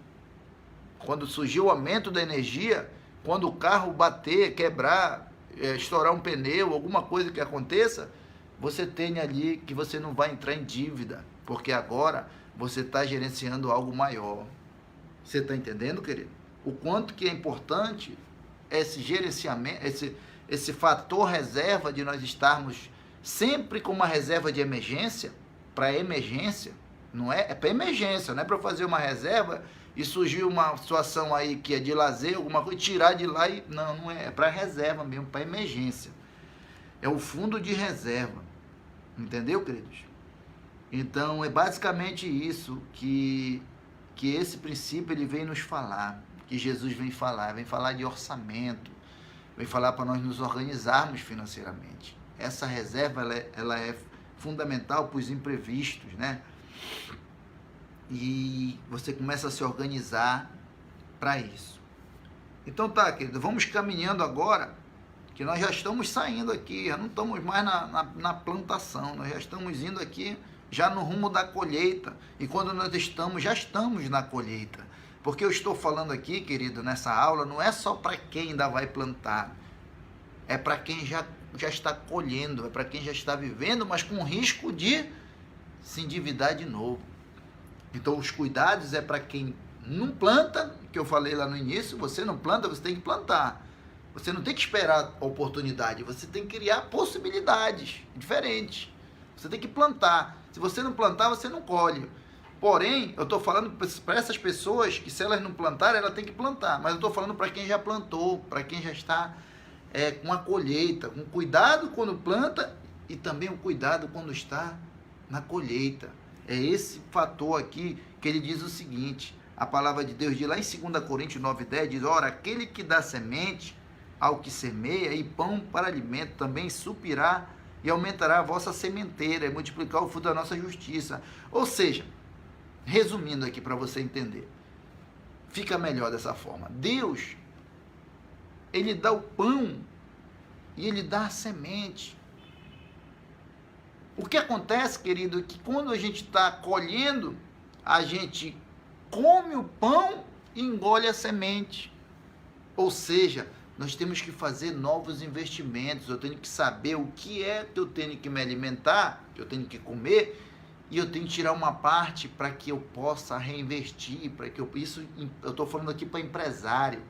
quando surgir o aumento da energia, quando o carro bater, quebrar, estourar um pneu, alguma coisa que aconteça, você tenha ali que você não vai entrar em dívida, porque agora você está gerenciando algo maior. Você está entendendo, querido? O quanto que é importante esse gerenciamento, esse fator reserva de nós estarmos sempre com uma reserva de emergência, para emergência, não é? É para emergência, não é para fazer uma reserva e surgir uma situação aí que é de lazer, alguma coisa, tirar de lá e... Não é para reserva mesmo, para emergência. É o fundo de reserva. Entendeu, queridos? Então, é basicamente isso que esse princípio ele vem nos falar, que Jesus vem falar de orçamento, vem falar para nós nos organizarmos financeiramente. Essa reserva, ela é fundamental para os imprevistos, né? E você começa a se organizar para isso. Então tá, querido, vamos caminhando agora, que nós já estamos saindo aqui, já não estamos mais na plantação, nós já estamos indo aqui já no rumo da colheita, e quando nós já estamos na colheita, porque eu estou falando aqui, querido, nessa aula, não é só para quem ainda vai plantar, é para quem já está colhendo, é para quem já está vivendo, mas com risco de se endividar de novo. Então os cuidados é para quem não planta, que eu falei lá no início, você não planta, você tem que plantar. Você não tem que esperar a oportunidade, você tem que criar possibilidades diferentes. Você tem que plantar. Se você não plantar, você não colhe. Porém, eu estou falando para essas pessoas que se elas não plantarem, ela tem que plantar. Mas eu estou falando para quem já plantou, para quem já está com a colheita, com cuidado quando planta e também o cuidado quando está na colheita. É esse fator aqui que ele diz o seguinte, a palavra de Deus diz lá em 2 Coríntios 9:10, diz, ora, aquele que dá semente ao que semeia e pão para alimento também suprirá e aumentará a vossa sementeira e multiplicar o fruto da nossa justiça. Ou seja, resumindo aqui para você entender, fica melhor dessa forma. Deus, ele dá o pão e ele dá a semente. O que acontece, querido, é que quando a gente está colhendo, a gente come o pão e engole a semente. Ou seja, nós temos que fazer novos investimentos. Eu tenho que saber o que é que eu tenho que me alimentar, que eu tenho que comer, e eu tenho que tirar uma parte para que eu possa reinvestir, para que eu estou falando aqui para empresário,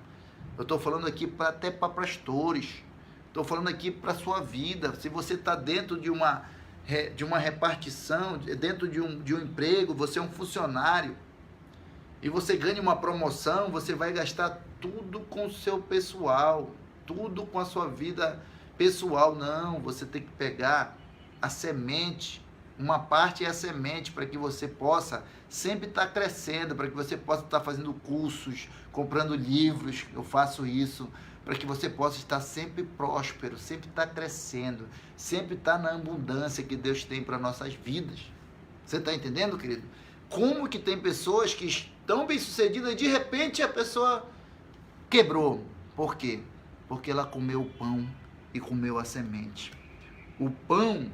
eu estou falando aqui até para pastores, estou falando aqui para a sua vida. Se você está dentro de uma repartição, dentro de um emprego, você é um funcionário, e você ganha uma promoção, você vai gastar tudo com o seu pessoal, tudo com a sua vida pessoal. Não, você tem que pegar a semente, uma parte é a semente, para que você possa sempre estar crescendo, para que você possa estar fazendo cursos, comprando livros, eu faço isso, para que você possa estar sempre próspero, sempre estar crescendo, sempre estar na abundância que Deus tem para nossas vidas. Você está entendendo, querido? Como que tem pessoas que estão bem-sucedidas e de repente a pessoa quebrou. Por quê? Porque ela comeu o pão e comeu a semente. O pão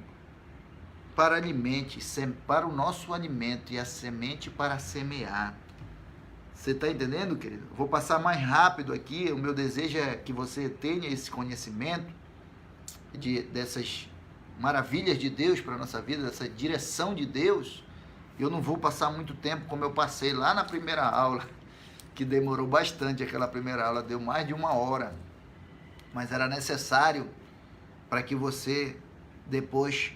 para alimento, para o nosso alimento, e a semente para semear. Você está entendendo, querido? Vou passar mais rápido aqui. O meu desejo é que você tenha esse conhecimento dessas maravilhas de Deus para a nossa vida, dessa direção de Deus. Eu não vou passar muito tempo como eu passei lá na primeira aula, que demorou bastante. Aquela primeira aula deu mais de 1 hora, mas era necessário para que você depois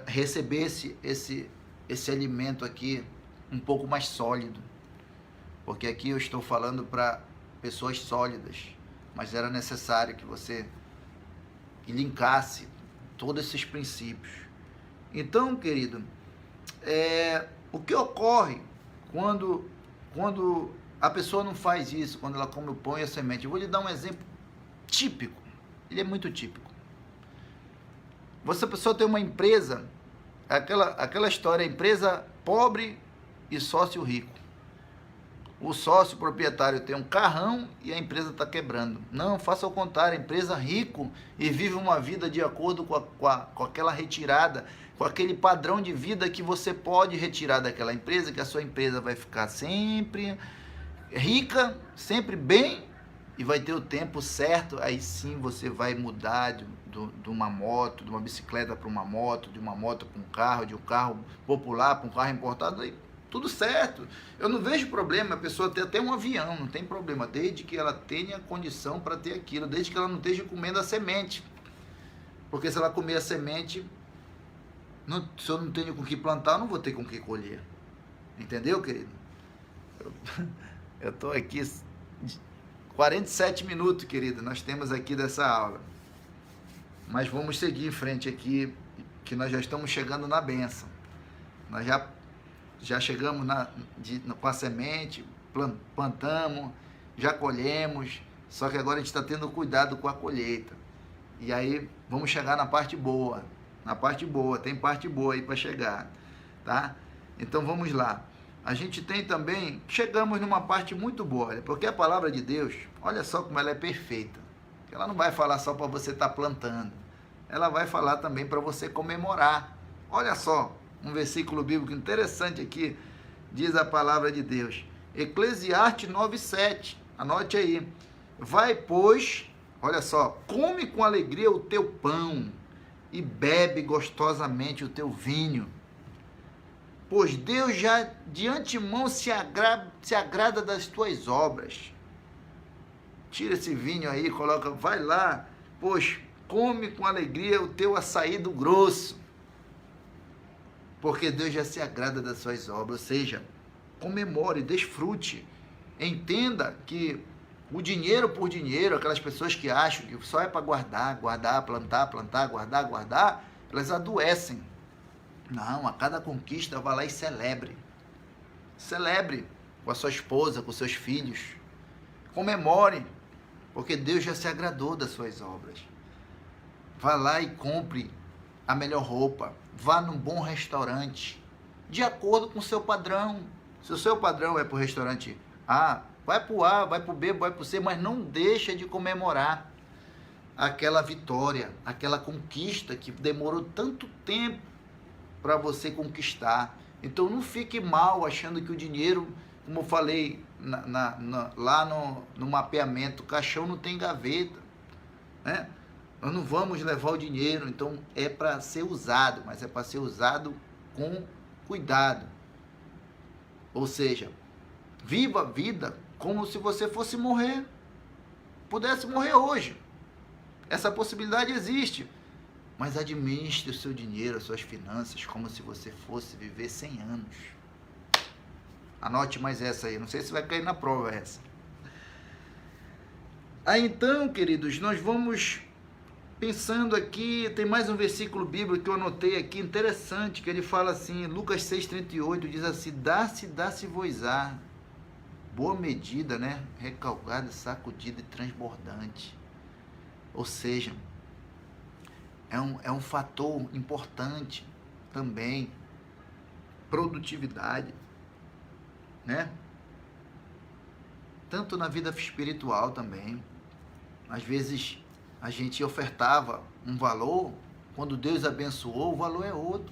recebesse esse alimento aqui um pouco mais sólido, porque aqui eu estou falando para pessoas sólidas, mas era necessário que você linkasse todos esses princípios. Então, querido, o que ocorre quando a pessoa não faz isso, quando ela come o pão e a semente? Eu vou lhe dar um exemplo típico, ele é muito típico. Você, pessoa, tem uma empresa, aquela história, empresa pobre e sócio rico. O sócio proprietário tem um carrão e a empresa está quebrando. Não, faça ao contrário, a empresa rico e vive uma vida de acordo com aquela retirada, com aquele padrão de vida que você pode retirar daquela empresa, que a sua empresa vai ficar sempre rica, sempre bem, e vai ter o tempo certo. Aí sim você vai mudar de uma moto, de uma bicicleta para uma moto, de uma moto para um carro, de um carro popular para um carro importado, aí tudo certo. Eu não vejo problema, a pessoa ter até um avião, não tem problema, desde que ela tenha condição para ter aquilo, desde que ela não esteja comendo a semente. Porque se ela comer a semente, se eu não tenho com que plantar, eu não vou ter com que colher. Entendeu, querido? Eu estou aqui 47 minutos, querido, nós temos aqui dessa aula. Mas vamos seguir em frente aqui, que nós já estamos chegando na bênção. Nós já chegamos com a semente, plantamos, já colhemos, só que agora a gente está tendo cuidado com a colheita. E aí vamos chegar na parte boa. Tem parte boa aí para chegar, tá? Então vamos lá. A gente tem também, chegamos numa parte muito boa, porque a palavra de Deus, olha só como ela é perfeita. Ela não vai falar só para você estar plantando, ela vai falar também para você comemorar. Olha só, um versículo bíblico interessante aqui, diz a palavra de Deus, Eclesiastes 9:7, anote aí, vai, pois, olha só, come com alegria o teu pão e bebe gostosamente o teu vinho, pois Deus já de antemão se agrada das tuas obras. Tira esse vinho aí, coloca, vai lá, pois come com alegria o teu açaí do grosso, porque Deus já se agrada das suas obras. Ou seja, comemore, desfrute, entenda que o dinheiro por dinheiro, aquelas pessoas que acham que só é para guardar, plantar, guardar, elas adoecem. Não, a cada conquista vá lá e celebre. Celebre com a sua esposa, com seus filhos. Comemore, porque Deus já se agradou das suas obras. Vá lá e compre a melhor roupa. Vá num bom restaurante, de acordo com o seu padrão. Se o seu padrão é para o restaurante A, vai para o A, vai para o B, vai para o C, mas não deixa de comemorar aquela vitória, aquela conquista que demorou tanto tempo para você conquistar. Então não fique mal achando que o dinheiro, como eu falei lá no mapeamento, o caixão não tem gaveta, né? Nós não vamos levar o dinheiro, então é para ser usado, mas é para ser usado com cuidado. Ou seja, viva a vida como se você fosse morrer, pudesse morrer hoje. Essa possibilidade existe, mas administre o seu dinheiro, as suas finanças, como se você fosse viver 100 anos. Anote mais essa aí, não sei se vai cair na prova essa. Aí então, queridos, nós vamos pensando aqui, tem mais um versículo bíblico que eu anotei aqui, interessante, que ele fala assim, Lucas 6,38, diz assim, dá-se-vos-á, boa medida, né? Recalcada, sacudida e transbordante. Ou seja, é um fator importante também, produtividade, né? Tanto na vida espiritual também. Às vezes a gente ofertava um valor, quando Deus abençoou, o valor é outro.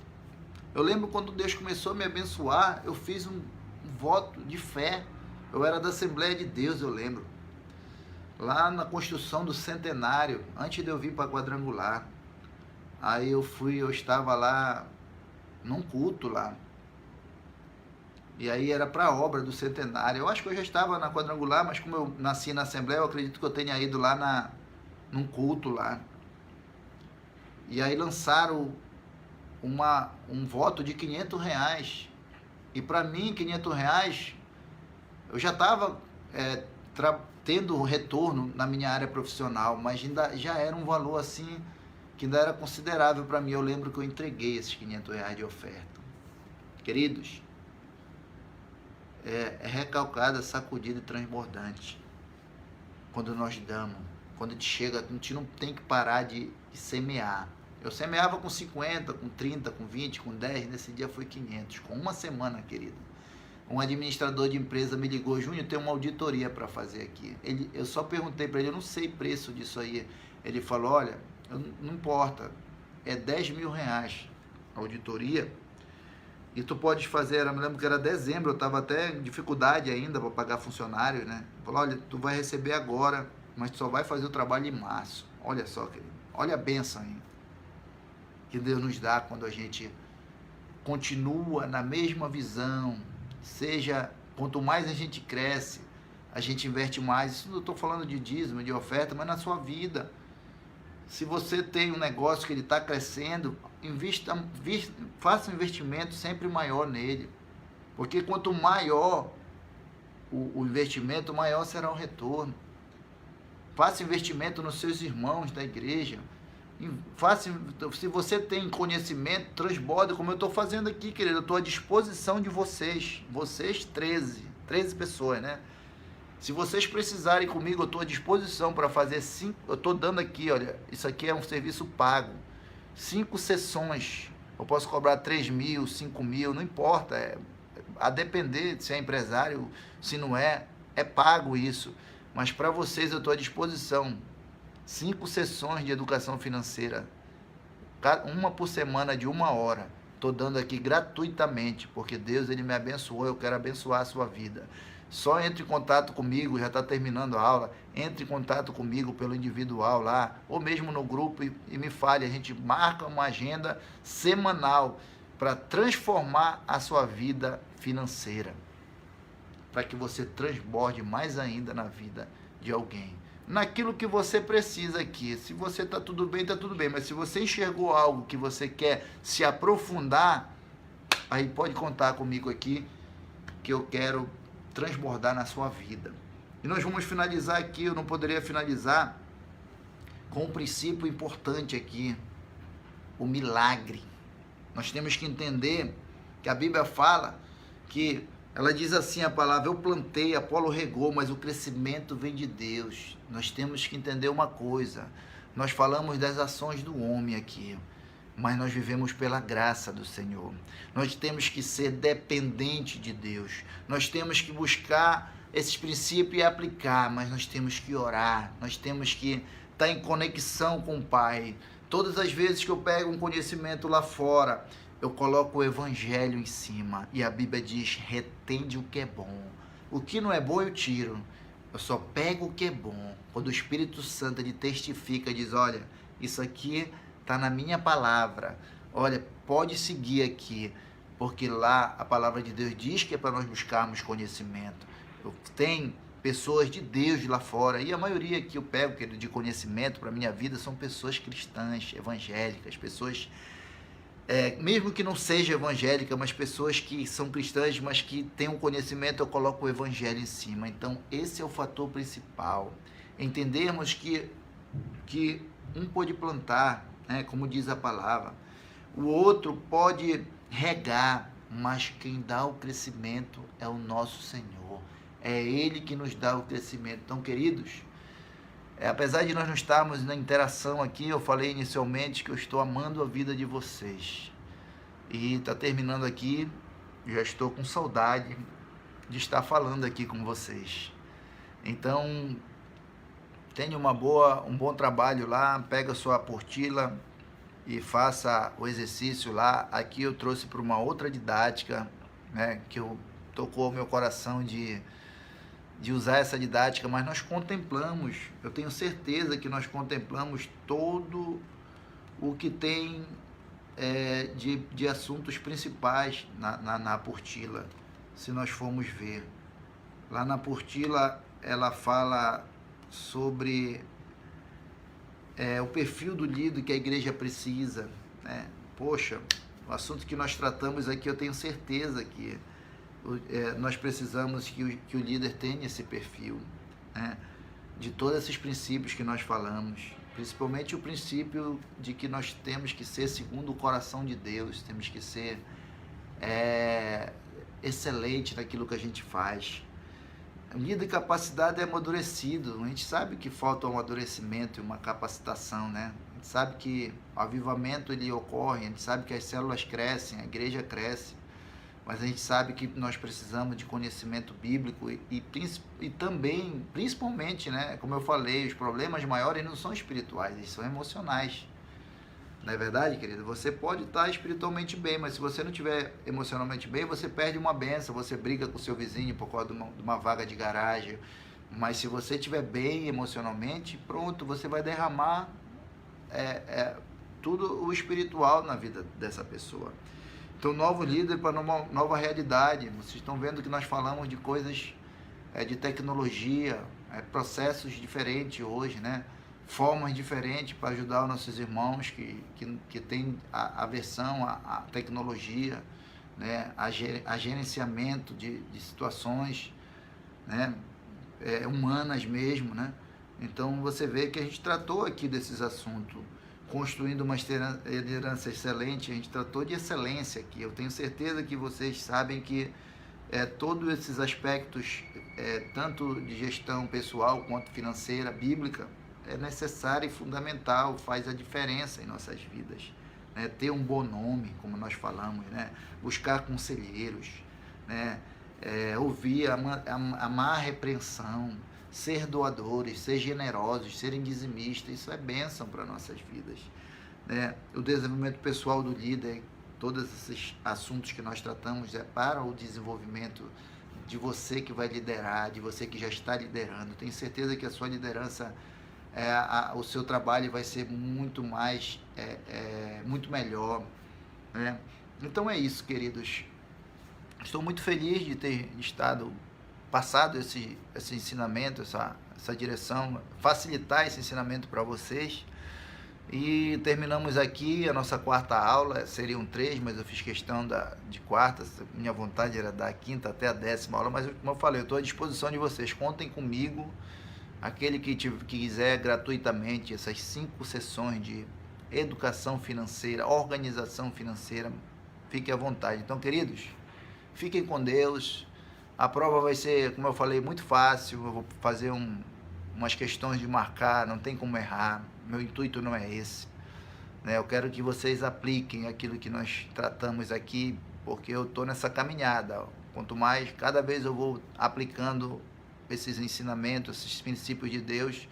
Eu lembro quando Deus começou a me abençoar, eu fiz um voto de fé. Eu era da Assembleia de Deus, eu lembro. Lá na construção do centenário, antes de eu vir para Quadrangular. Aí eu estava lá num culto lá. E aí era para a obra do centenário. Eu acho que eu já estava na Quadrangular, mas como eu nasci na Assembleia, eu acredito que eu tenha ido lá num culto lá. E aí lançaram um voto de R$500. E para mim, R$500, eu já estava tendo retorno na minha área profissional, mas ainda já era um valor assim, que ainda era considerável para mim. Eu lembro que eu entreguei esses R$500 de oferta. Queridos, é recalcada, sacudida e transbordante. Quando nós damos, quando a gente não tem que parar de semear. Eu semeava com 50, com 30, com 20, com 10, nesse dia foi 500, com uma semana, querido. Um administrador de empresa me ligou, Júnior, tem uma auditoria para fazer aqui. Eu só perguntei para ele, eu não sei preço disso aí. Ele falou, olha, não importa, é R$10.000 a auditoria, e tu pode fazer, eu me lembro que era dezembro, eu estava até em dificuldade ainda para pagar funcionário, né? Ele falou, olha, tu vai receber agora, mas tu só vai fazer o trabalho em março. Olha só, querido, olha a bênção aí que Deus nos dá quando a gente continua na mesma visão. Seja, quanto mais a gente cresce, a gente investe mais. Isso não estou falando de dízimo, de oferta, mas na sua vida. Se você tem um negócio que ele está crescendo, faça um investimento sempre maior nele. Porque quanto maior o investimento, maior será o retorno. Faça investimento nos seus irmãos da igreja. Se você tem conhecimento, transborda, como eu estou fazendo aqui, querido. Eu estou à disposição de vocês. Vocês 13 pessoas, né? Se vocês precisarem comigo, eu estou à disposição para fazer 5. Eu estou dando aqui, olha, isso aqui é um serviço pago. 5 sessões. Eu posso cobrar 3.000, 5.000, não importa. A depender se é empresário, se não é pago isso. Mas para vocês eu estou à disposição. 5 sessões de educação financeira, uma por semana de 1 hora. Estou dando aqui gratuitamente, porque Deus ele me abençoou, eu quero abençoar a sua vida. Só entre em contato comigo, já está terminando a aula, entre em contato comigo pelo individual lá, ou mesmo no grupo e me fale, a gente marca uma agenda semanal para transformar a sua vida financeira, para que você transborde mais ainda na vida de alguém. Naquilo que você precisa aqui. Se você está tudo bem, está tudo bem. Mas se você enxergou algo que você quer se aprofundar, aí pode contar comigo aqui, que eu quero transbordar na sua vida. E nós vamos finalizar aqui, eu não poderia finalizar com um princípio importante aqui. o milagre. Nós temos que entender que a Bíblia fala que ela diz assim a palavra: eu plantei, Apolo regou, mas o crescimento vem de Deus. Nós temos que entender uma coisa. Nós falamos das ações do homem aqui, mas nós vivemos pela graça do Senhor. Nós temos que ser dependente de Deus. Nós temos que buscar esses princípios e aplicar, mas nós temos que orar. Nós temos que estar em conexão com o Pai. Todas as vezes que eu pego um conhecimento lá fora, eu coloco o Evangelho em cima. E a Bíblia diz: retende o que é bom. O que não é bom eu tiro. Eu só pego o que é bom. Quando o Espírito Santo ele testifica, diz: olha, isso aqui está na minha palavra. Olha, pode seguir aqui. Porque lá a palavra de Deus diz que é para nós buscarmos conhecimento. Tem pessoas de Deus lá fora, e a maioria que eu pego de conhecimento para a minha vida são pessoas cristãs, evangélicas, pessoas, mesmo que não seja evangélica, mas pessoas que são cristãs, mas que têm um conhecimento, eu coloco o evangelho em cima. Então, esse é o fator principal. Entendermos que um pode plantar, né, como diz a palavra, o outro pode regar, mas quem dá o crescimento é o nosso Senhor. É Ele que nos dá o crescimento. Então, queridos, apesar de nós não estarmos na interação aqui, eu falei inicialmente que eu estou amando a vida de vocês. E está terminando aqui, já estou com saudade de estar falando aqui com vocês. Então, tenha um bom trabalho lá, pega a sua apostila e faça o exercício lá. Aqui eu trouxe para uma outra didática, né, que tocou o meu coração de usar essa didática, mas nós contemplamos, eu tenho certeza que nós contemplamos todo o que tem de assuntos principais na apostila, se nós formos ver. Lá na apostila, ela fala sobre o perfil do líder que a igreja precisa, né? Poxa, o assunto que nós tratamos aqui, eu tenho certeza que nós precisamos que o líder tenha esse perfil, né? De todos esses princípios que nós falamos, principalmente o princípio de que nós temos que ser segundo o coração de Deus, temos que ser excelente naquilo que a gente faz. O líder capacitado é amadurecido. A gente sabe que falta um amadurecimento e uma capacitação, né? A gente sabe que o avivamento ele ocorre, a gente sabe que as células crescem, a igreja cresce, mas a gente sabe que nós precisamos de conhecimento bíblico e também, principalmente, né, como eu falei, os problemas maiores não são espirituais, eles são emocionais. Não é verdade, querido? Você pode estar espiritualmente bem, mas se você não estiver emocionalmente bem, você perde uma bênção, você briga com o seu vizinho por causa de uma vaga de garagem. Mas se você estiver bem emocionalmente, pronto, você vai derramar tudo o espiritual na vida dessa pessoa. Então, novo líder para uma nova realidade. Vocês estão vendo que nós falamos de coisas de tecnologia, processos diferentes hoje, né? Formas diferentes para ajudar os nossos irmãos que têm aversão à tecnologia, né? A gerenciamento de situações, né? Humanas mesmo, né? Então, você vê que a gente tratou aqui desses assuntos, construindo uma liderança excelente. A gente tratou de excelência aqui. Eu tenho certeza que vocês sabem que todos esses aspectos, tanto de gestão pessoal quanto financeira, bíblica, é necessário e fundamental, faz a diferença em nossas vidas, né? Ter um bom nome, como nós falamos, né? Buscar conselheiros, né? Ouvir, amar a repreensão, ser doadores, ser generosos, serem dizimistas. Isso é bênção para nossas vidas, né? O desenvolvimento pessoal do líder, todos esses assuntos que nós tratamos é para o desenvolvimento de você que vai liderar, de você que já está liderando. Tenho certeza que a sua liderança, o seu trabalho vai ser muito mais, muito melhor, né? Então é isso, queridos. Estou muito feliz de ter passado esse ensinamento, essa direção, facilitar esse ensinamento para vocês. E terminamos aqui a nossa quarta aula. Seriam 3, mas eu fiz questão de quarta. Minha vontade era da quinta até a 10ª aula, mas como eu falei, eu estou à disposição de vocês. Contem comigo. Aquele que quiser gratuitamente essas 5 sessões educação financeira, organização financeira, fique à vontade. Então, queridos, fiquem com Deus. A prova vai ser, como eu falei, muito fácil. Eu vou fazer umas questões de marcar, não tem como errar. Meu intuito não é esse, né? Eu quero que vocês apliquem aquilo que nós tratamos aqui, porque eu estou nessa caminhada. Quanto mais, cada vez eu vou aplicando esses ensinamentos, esses princípios de Deus,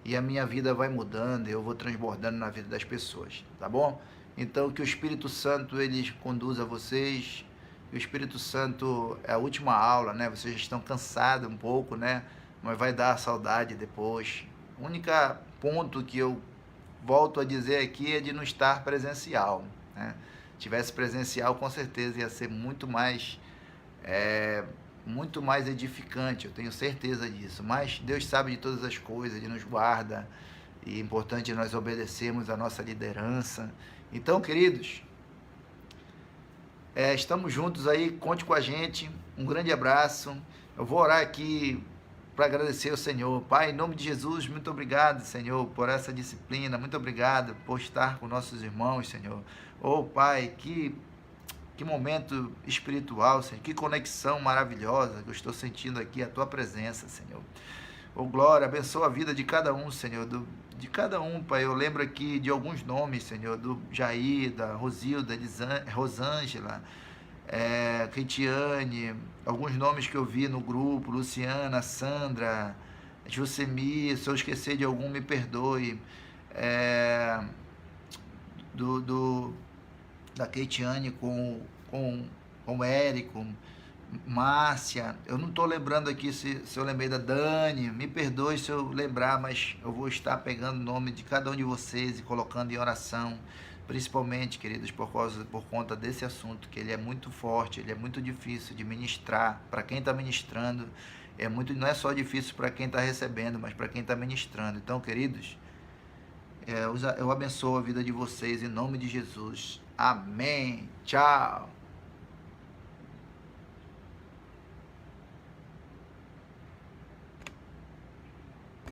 e a minha vida vai mudando, eu vou transbordando na vida das pessoas, tá bom? Então, que o Espírito Santo, ele conduza vocês. O Espírito Santo é a última aula, né? Vocês estão cansados um pouco, né? Mas vai dar saudade depois. O único ponto que eu volto a dizer aqui é de não estar presencial, né? Se tivesse presencial, com certeza ia ser muito mais edificante, eu tenho certeza disso. Mas Deus sabe de todas as coisas, Ele nos guarda, e é importante nós obedecermos a nossa liderança. Então, queridos, estamos juntos aí, conte com a gente, um grande abraço. Eu vou orar aqui para agradecer ao Senhor. Pai, em nome de Jesus, muito obrigado, Senhor, por essa disciplina, muito obrigado por estar com nossos irmãos, Senhor. Oh, Pai, que momento espiritual, Senhor, que conexão maravilhosa que eu estou sentindo aqui, a Tua presença, Senhor. Oh, glória, abençoa a vida de cada um, Senhor, de cada um, Pai. Eu lembro aqui de alguns nomes, Senhor, do Jair, da Rosilda, Rosângela, Keitiane, alguns nomes que eu vi no grupo, Luciana, Sandra, Jusemir, se eu esquecer de algum, me perdoe, da Keitiane com o Érico, Márcia, eu não estou lembrando aqui se eu lembrei da Dani, me perdoe se eu lembrar, mas eu vou estar pegando o nome de cada um de vocês e colocando em oração, principalmente, queridos, por conta desse assunto, que ele é muito forte, ele é muito difícil de ministrar, para quem está ministrando, não é só difícil para quem está recebendo, mas para quem está ministrando. Então, queridos, eu abençoo a vida de vocês em nome de Jesus. Amém. Tchau.